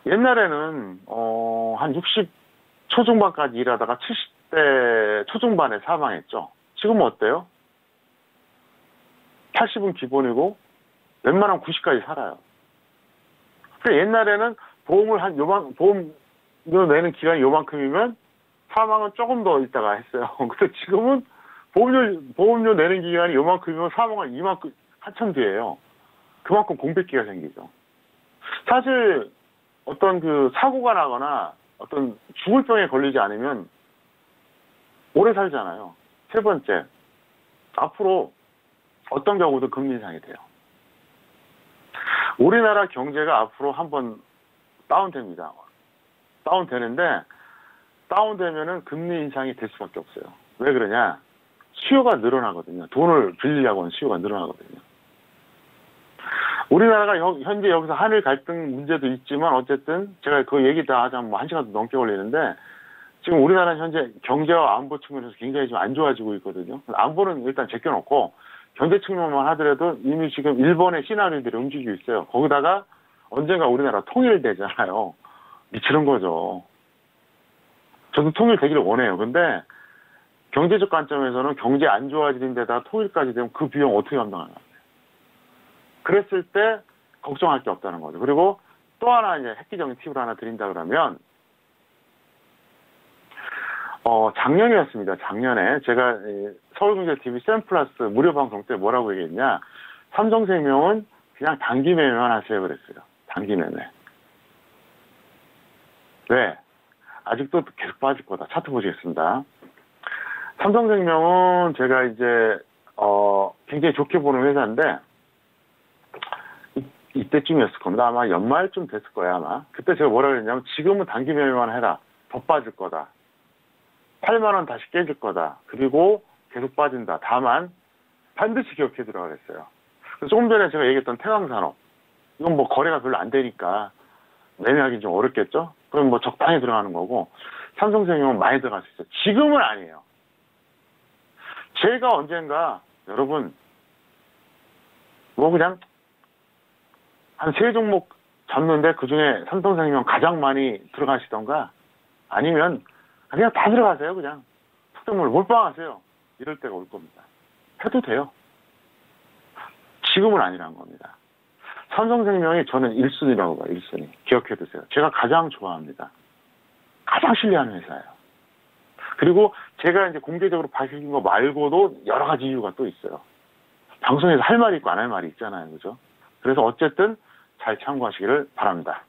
옛날에는 한 60 초중반까지 일하다가 70대 초중반에 사망했죠. 지금은 어때요? 80은 기본이고 웬만하면 90까지 살아요. 그러니까 옛날에는 보험을 보험료 내는 기간이 요만큼이면 사망은 조금 더 있다가 했어요. 근데 지금은 보험료 내는 기간이 요만큼이면 사망은 이만큼 한참 뒤에요. 그만큼 공백기가 생기죠. 사실 어떤 그 사고가 나거나 어떤 죽을 병에 걸리지 않으면 오래 살잖아요. 세 번째, 앞으로 어떤 경우도 금리 인상이 돼요. 우리나라 경제가 앞으로 한번 다운됩니다. 다운되는데 다운되면은 금리 인상이 될 수밖에 없어요. 왜 그러냐? 수요가 늘어나거든요. 돈을 빌리려고 하는 수요가 늘어나거든요. 우리나라가 현재 여기서 한일 갈등 문제도 있지만 어쨌든 제가 그 얘기 다 하자면 뭐 1시간도 넘게 걸리는데 지금 우리나라는 현재 경제와 안보 측면에서 굉장히 좀 안 좋아지고 있거든요. 안보는 일단 제껴놓고 경제 측면만 하더라도 이미 지금 일본의 시나리오들이 움직이고 있어요. 거기다가 언젠가 우리나라 통일되잖아요. 미치는 거죠. 저도 통일되기를 원해요. 근데 경제적 관점에서는 경제 안 좋아지는 데다 통일까지 되면 그 비용 어떻게 감당하나. 그랬을 때 걱정할 게 없다는 거죠. 그리고 또 하나 이제 획기적인 팁을 하나 드린다 그러면 작년이었습니다. 작년에 제가 서울경제TV 샘플러스 무료 방송 때 뭐라고 얘기했냐. 삼성생명은 그냥 단기 매매만 하세요 그랬어요. 단기 매매. 왜? 아직도 계속 빠질 거다. 차트 보시겠습니다. 삼성생명은 제가 이제 굉장히 좋게 보는 회사인데 이때쯤이었을 겁니다. 아마 연말쯤 됐을 거예요, 아마. 그때 제가 뭐라 그랬냐면 지금은 단기 매매만 해라. 더 빠질 거다. 8만 원 다시 깨질 거다. 그리고 계속 빠진다. 다만 반드시 기억해 두라고 그랬어요. 조금 전에 제가 얘기했던 태광산업. 이건 뭐 거래가 별로 안 되니까 매매하기 좀 어렵겠죠? 그럼 뭐 적당히 들어가는 거고 삼성생명은 많이 들어갈 수 있어요. 지금은 아니에요. 제가 언젠가 여러분 뭐 그냥 한 3종목 잡는데 그중에 삼성생명 가장 많이 들어가시던가 아니면 그냥 다 들어가세요. 그냥 특정물 몰빵하세요. 이럴 때가 올 겁니다. 해도 돼요. 지금은 아니란 겁니다. 삼성생명이 저는 1순위라고 봐요. 1순위. 기억해 두세요. 제가 가장 좋아합니다. 가장 신뢰하는 회사예요. 그리고 제가 이제 공개적으로 밝힌 거 말고도 여러 가지 이유가 또 있어요. 방송에서 할 말이 있고 안 할 말이 있잖아요. 그죠? 그래서 어쨌든 잘 참고하시기를 바랍니다.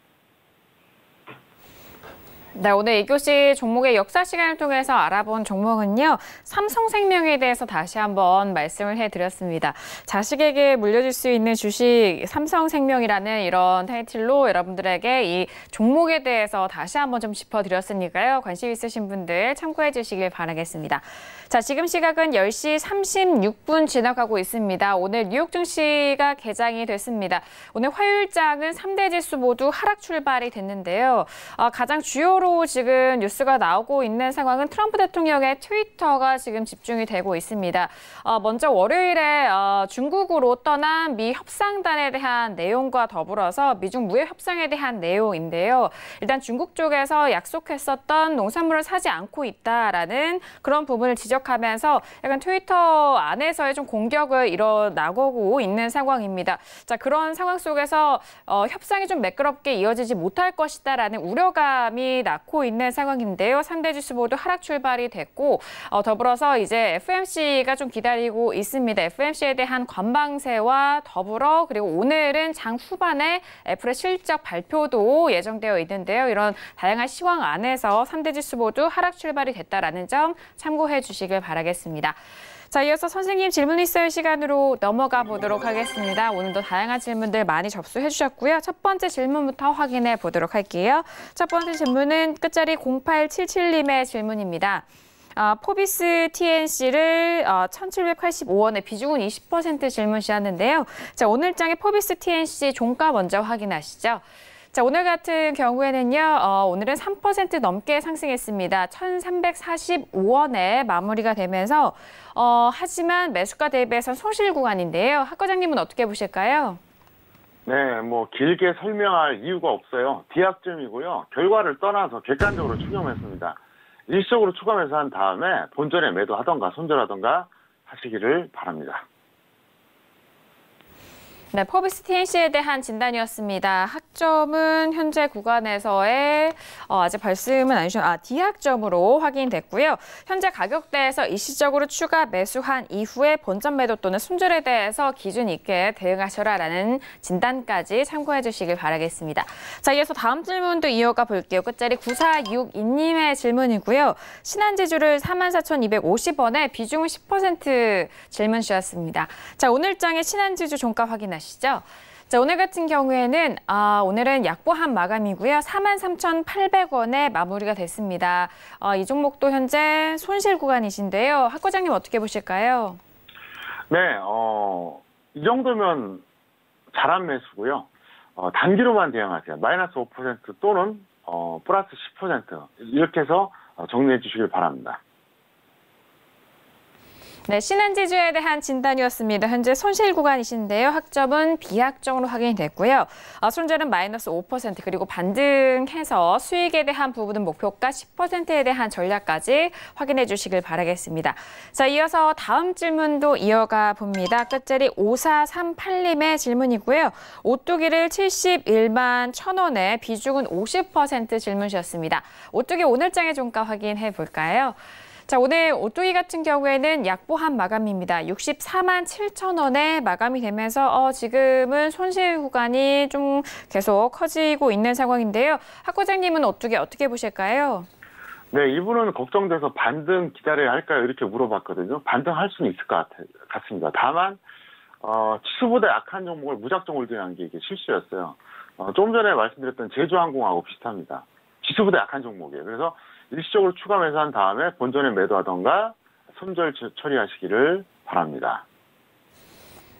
네, 오늘 2교시 종목의 역사 시간을 통해서 알아본 종목은요. 삼성생명에 대해서 다시 한번 말씀을 해드렸습니다. 자식에게 물려줄 수 있는 주식 삼성생명이라는 이런 타이틀로 여러분들에게 이 종목에 대해서 다시 한번 좀 짚어드렸으니까요. 관심 있으신 분들 참고해 주시길 바라겠습니다. 자, 지금 시각은 10시 36분 지나가고 있습니다. 오늘 뉴욕 증시가 개장이 됐습니다. 오늘 화요일장은 3대 지수 모두 하락 출발이 됐는데요. 가장 주요로 지금 뉴스가 나오고 있는 상황은 트럼프 대통령의 트위터가 지금 집중이 되고 있습니다. 먼저 월요일에 중국으로 떠난 미 협상단에 대한 내용과 더불어서 미중 무역 협상에 대한 내용인데요. 일단 중국 쪽에서 약속했었던 농산물을 사지 않고 있다라는 그런 부분을 지적하면서 약간 트위터 안에서의 좀 공격을 일어나고 있는 상황입니다. 자, 그런 상황 속에서 협상이 좀 매끄럽게 이어지지 못할 것이다라는 우려감이 낳고 있는 상황인데요. 3대 지수 모두 하락 출발이 됐고 더불어서 이제 FOMC가 좀 기다리고 있습니다. FOMC에 대한 관망세와 더불어 그리고 오늘은 장 후반에 애플의 실적 발표도 예정되어 있는데요. 이런 다양한 시황 안에서 3대 지수 모두 하락 출발이 됐다라는 점 참고해 주시길 바라겠습니다. 자, 이어서 선생님 질문 있어요 시간으로 넘어가 보도록 하겠습니다. 오늘도 다양한 질문들 많이 접수해 주셨고요. 첫 번째 질문부터 확인해 보도록 할게요. 첫 번째 질문은 끝자리 0877님의 질문입니다. 포비스 TNC를 1,785원에 비중은 20% 질문 주셨는데요. 자, 오늘장의 포비스 TNC 종가 먼저 확인하시죠. 자, 오늘 같은 경우에는요, 오늘은 3% 넘게 상승했습니다. 1,345원에 마무리가 되면서, 하지만 매수가 대비해서 손실 구간인데요. 학 과장님은 어떻게 보실까요? 네, 뭐 길게 설명할 이유가 없어요. 비약점이고요. 결과를 떠나서 객관적으로 추정했습니다. 일시적으로 추가 매수한 다음에 본전에 매도하던가 손절하던가 하시기를 바랍니다. 네, 포비스 TNC에 대한 진단이었습니다. 학점은 현재 구간에서의 아직 말씀은 안 주셨, D학점으로 확인됐고요. 현재 가격대에서 일시적으로 추가 매수한 이후에 본전 매도 또는 손절에 대해서 기준 있게 대응하셔라라는 진단까지 참고해 주시길 바라겠습니다. 자, 이어서 다음 질문도 이어가 볼게요. 끝자리 9462님의 질문이고요. 신한지주를 44,250원에 비중은 10% 질문 주셨습니다. 자, 오늘장의 신한지주 종가 확인하시죠. 자, 오늘 같은 경우에는 오늘은 약보합 마감이고요. 43,800원에 마무리가 됐습니다. 이 종목도 현재 손실 구간이신데요. 학 과장님 어떻게 보실까요? 네, 이 정도면 잘한 매수고요. 단기로만 대응하세요. 마이너스 5% 또는 플러스 10% 이렇게 해서 정리해 주시길 바랍니다. 네, 신한지주에 대한 진단이었습니다. 현재 손실 구간이신데요. 학점은 B학점으로 확인이 됐고요. 손절은 마이너스 5% 그리고 반등해서 수익에 대한 부분은 목표가 10%에 대한 전략까지 확인해 주시길 바라겠습니다. 자, 이어서 다음 질문도 이어가 봅니다. 끝자리 5438님의 질문이고요. 오뚜기를 71만 1,000원에 비중은 50% 질문 주셨습니다. 오뚜기 오늘장의 종가 확인해 볼까요? 자, 오늘 오뚜기 같은 경우에는 약보합 마감입니다. 64만 7,000원에 마감이 되면서 지금은 손실 구간이 좀 계속 커지고 있는 상황인데요. 학 과장님은 오뚜기 어떻게 보실까요? 네, 이분은 걱정돼서 반등 기다려야 할까요? 이렇게 물어봤거든요. 반등할 수는 있을 것 같습니다. 다만 지수보다 약한 종목을 무작정 홀딩한 게 이게 실수였어요. 좀 전에 말씀드렸던 제주항공하고 비슷합니다. 지수보다 약한 종목이에요. 그래서 일시적으로 추가 매수한 다음에 본전에 매도하던가 손절 처리하시기를 바랍니다.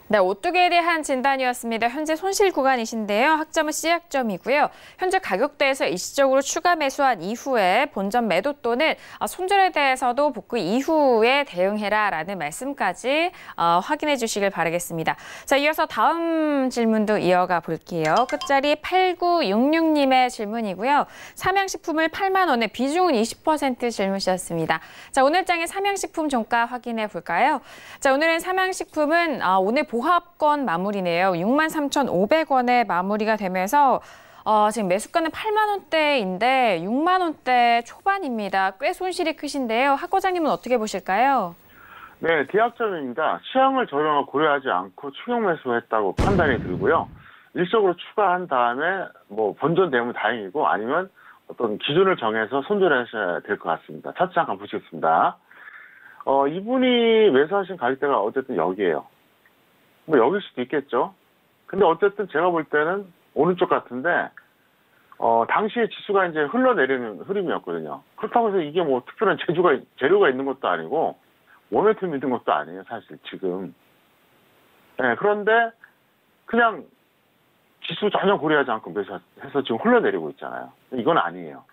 네, 오뚜기에 대한 진단이었습니다. 현재 손실 구간이신데요. 학점은 C학점이고요. 현재 가격대에서 일시적으로 추가 매수한 이후에 본전 매도 또는 손절에 대해서도 복구 이후에 대응해라라는 말씀까지 확인해 주시길 바라겠습니다. 자, 이어서 다음 질문도 이어가 볼게요. 끝자리 8966님의 질문이고요. 삼양식품을 8만 원에 비중은 20% 질문 주셨습니다. 자, 오늘장의 삼양식품 종가 확인해 볼까요? 자, 오늘은 삼양식품은 오늘 보합권 마무리네요. 63,500원에 마무리가 되면서 지금 매수가는 8만 원대인데 6만 원대 초반입니다. 꽤 손실이 크신데요. 학 과장님은 어떻게 보실까요? 네, D학점입니다. 시황을 전혀 고려하지 않고 추격 매수했다고 판단이 들고요. 일시적으로 추가한 다음에 뭐 본전되면 다행이고 아니면 어떤 기준을 정해서 손절하셔야 될 것 같습니다. 차트 잠깐 보시겠습니다. 이분이 매수하신 가격대가 어쨌든 여기에요. 뭐 여기일 수도 있겠죠. 근데 어쨌든 제가 볼 때는 오른쪽 같은데, 당시에 지수가 이제 흘러내리는 흐름이었거든요. 그렇다고 해서 이게 뭐 특별한 재료가 있는 것도 아니고, 모멘텀이 있는 것도 아니에요, 사실, 지금. 네, 그런데, 그냥, 지수 전혀 고려하지 않고 매수해서 지금 흘러내리고 있잖아요. 이건 아니에요.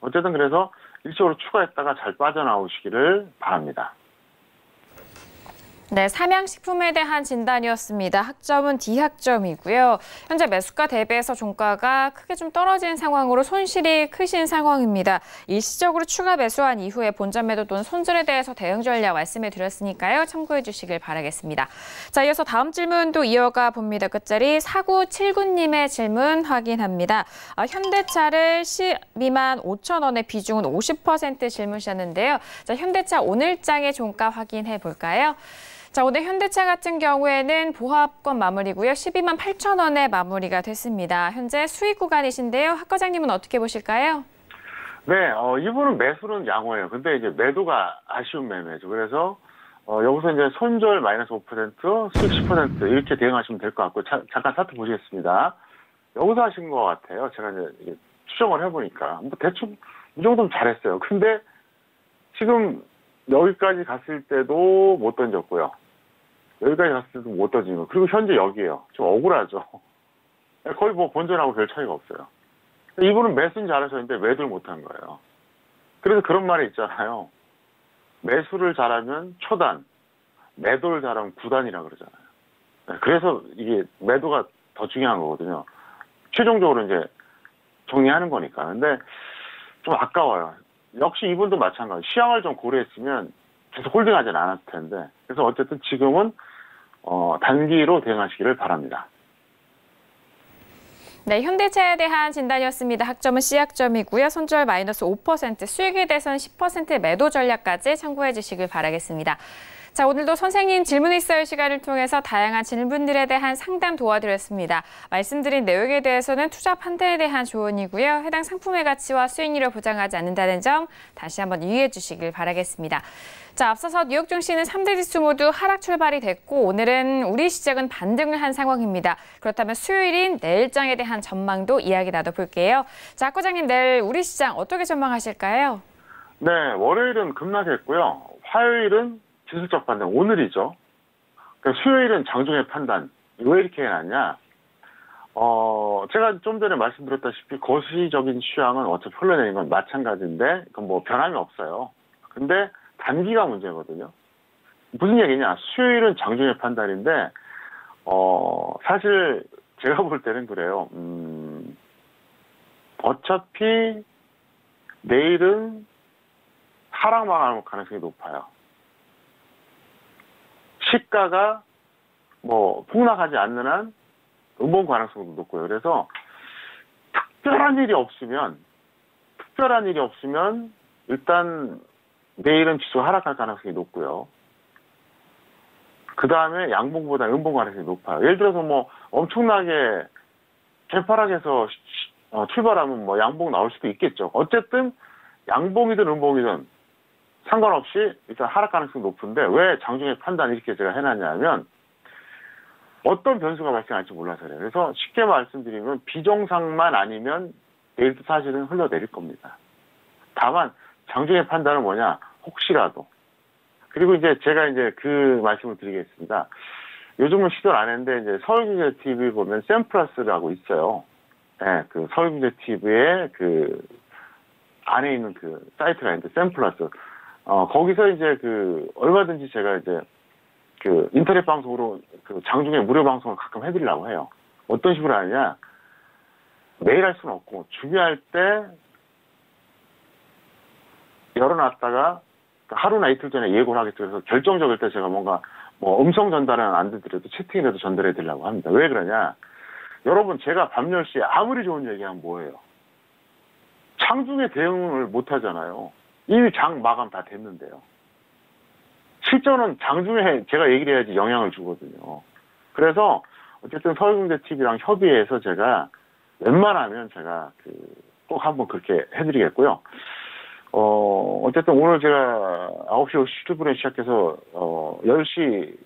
어쨌든 그래서 일시적으로 추가했다가 잘 빠져나오시기를 바랍니다. 네, 삼양식품에 대한 진단이었습니다. 학점은 D학점이고요. 현재 매수가 대비해서 종가가 크게 좀 떨어진 상황으로 손실이 크신 상황입니다. 일시적으로 추가 매수한 이후에 본전 매도 또는 손절에 대해서 대응 전략 말씀해 드렸으니까요. 참고해 주시길 바라겠습니다. 자, 이어서 다음 질문도 이어가 봅니다. 끝자리 4979님의 질문 확인합니다. 현대차를 12만 5천 원의 비중은 50% 질문 주셨는데요. 자, 현대차 오늘장의 종가 확인해 볼까요? 자, 오늘 현대차 같은 경우에는 보합권 마무리고요. 12만 8천 원에 마무리가 됐습니다. 현재 수익 구간이신데요. 학 과장님은 어떻게 보실까요? 네, 이분은 매수는 양호해요. 근데 이제 매도가 아쉬운 매매죠. 그래서, 여기서 이제 손절 마이너스 5%, 수익 10% 이렇게 대응하시면 될 것 같고, 잠깐 차트 보시겠습니다. 여기서 하신 것 같아요. 제가 이제 추정을 해보니까. 뭐 대충 이 정도면 잘했어요. 근데 지금 여기까지 갔을 때도 못 던졌고요. 여기까지 갔을 때도 못 던진 거. 그리고 현재 여기에요. 좀 억울하죠. 거의 뭐 본전하고 별 차이가 없어요. 이분은 매수는 잘하셨는데 매도를 못한 거예요. 그래서 그런 말이 있잖아요. 매수를 잘하면 초단, 매도를 잘하면 구단이라 그러잖아요. 그래서 이게 매도가 더 중요한 거거든요. 최종적으로 이제 정리하는 거니까. 근데 좀 아까워요. 역시 이분도 마찬가지. 시향을 좀 고려했으면 계속 홀딩하진 않았을 텐데. 그래서 어쨌든 지금은 단기로 대응하시기를 바랍니다. 네, 현대차에 대한 진단이었습니다. 학점은 C학점이고요. 손절 마이너스 5%, 수익에 대해서는 10% 매도 전략까지 참고해 주시길 바라겠습니다. 자, 오늘도 선생님 질문 있어요 시간을 통해서 다양한 질문들에 대한 상담 도와드렸습니다. 말씀드린 내용에 대해서는 투자 판단에 대한 조언이고요. 해당 상품의 가치와 수익률을 보장하지 않는다는 점 다시 한번 유의해 주시길 바라겠습니다. 자, 앞서서 뉴욕 증시는 3대 지수 모두 하락 출발이 됐고 오늘은 우리 시장은 반등을 한 상황입니다. 그렇다면 수요일인 내일장에 대한 전망도 이야기 나눠볼게요. 자, 학 과장님 내일 우리 시장 어떻게 전망하실까요? 네, 월요일은 급락했고요. 화요일은 지수적 반등, 오늘이죠. 그러니까 수요일은 장중의 판단. 왜 이렇게 해놨냐? 제가 좀 전에 말씀드렸다시피 거시적인 취향은 어차피 흘러내리는 건 마찬가지인데, 그건 뭐 변함이 없어요. 근데 단기가 문제거든요. 무슨 얘기냐? 수요일은 장중의 판단인데, 사실 제가 볼 때는 그래요. 어차피 내일은 하락 망할 가능성이 높아요. 시가가 뭐 폭락하지 않는 한 음봉 가능성도 높고요. 그래서 특별한 일이 없으면 일단 내일은 지수가 하락할 가능성이 높고요. 그 다음에 양봉보다 음봉 가능성이 높아요. 예를 들어서 뭐 엄청나게 개파락해서 출발하면 뭐 양봉 나올 수도 있겠죠. 어쨌든 양봉이든 음봉이든 상관없이 일단 하락 가능성이 높은데 왜 장중에 판단 이렇게 제가 해놨냐면 어떤 변수가 발생할지 몰라서 그래요. 그래서 쉽게 말씀드리면 비정상만 아니면 내일도 사실은 흘러내릴 겁니다. 다만 장중의 판단은 뭐냐? 혹시라도. 그리고 이제 제가 이제 그 말씀을 드리겠습니다. 요즘은 시도를 안 했는데 이제 서울경제TV 보면 샘플러스라고 있어요. 네, 그 서울경제TV의 그 안에 있는 그 사이트가 있는데 샘플러스. 거기서 이제 얼마든지 제가 이제 인터넷 방송으로 장중에 무료 방송을 가끔 해드리려고 해요. 어떤 식으로 하느냐. 매일 할 수는 없고, 중요할 때 열어놨다가 하루나 이틀 전에 예고를 하겠죠. 그래서 결정적일 때 제가 뭔가 뭐 음성 전달은 안 되더라도 채팅이라도 전달해 드리려고 합니다. 왜 그러냐. 여러분, 제가 밤 10시에 아무리 좋은 얘기하면 뭐예요? 장중에 대응을 못 하잖아요. 이미 장 마감 다 됐는데요. 실전은 장중에 제가 얘기를 해야지 영향을 주거든요. 그래서 어쨌든 서울경제TV랑 협의해서 제가 웬만하면 제가 꼭 한번 그렇게 해드리겠고요. 어쨌든 오늘 제가 9시 57분에 시작해서 10시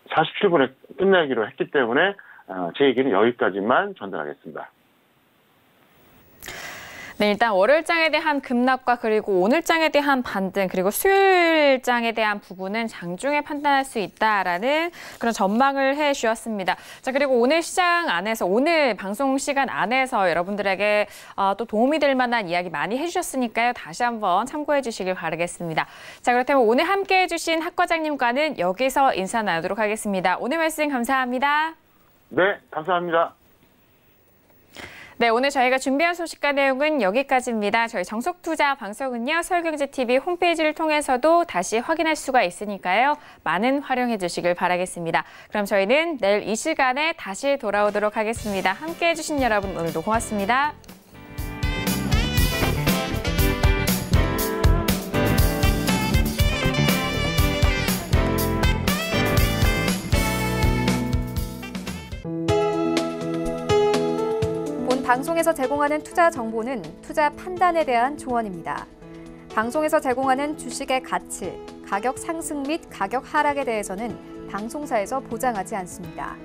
47분에 끝내기로 했기 때문에 제 얘기는 여기까지만 전달하겠습니다. 네, 일단 월요일장에 대한 급락과 그리고 오늘장에 대한 반등 그리고 수요일장에 대한 부분은 장중에 판단할 수 있다라는 그런 전망을 해주셨습니다. 자, 그리고 오늘 시장 안에서 오늘 방송 시간 안에서 여러분들에게 또 도움이 될 만한 이야기 많이 해주셨으니까요. 다시 한번 참고해 주시길 바라겠습니다. 자, 그렇다면 오늘 함께해 주신 학 과장님과는 여기서 인사 나누도록 하겠습니다. 오늘 말씀 감사합니다. 네, 감사합니다. 네, 오늘 저희가 준비한 소식과 내용은 여기까지입니다. 저희 정석투자 방송은요, 서울경제TV 홈페이지를 통해서도 다시 확인할 수가 있으니까요. 많은 활용해 주시길 바라겠습니다. 그럼 저희는 내일 이 시간에 다시 돌아오도록 하겠습니다. 함께해 주신 여러분 오늘도 고맙습니다. 방송에서 제공하는 투자 정보는 투자 판단에 대한 조언입니다. 방송에서 제공하는 주식의 가치, 가격 상승 및 가격 하락에 대해서는 방송사에서 보장하지 않습니다.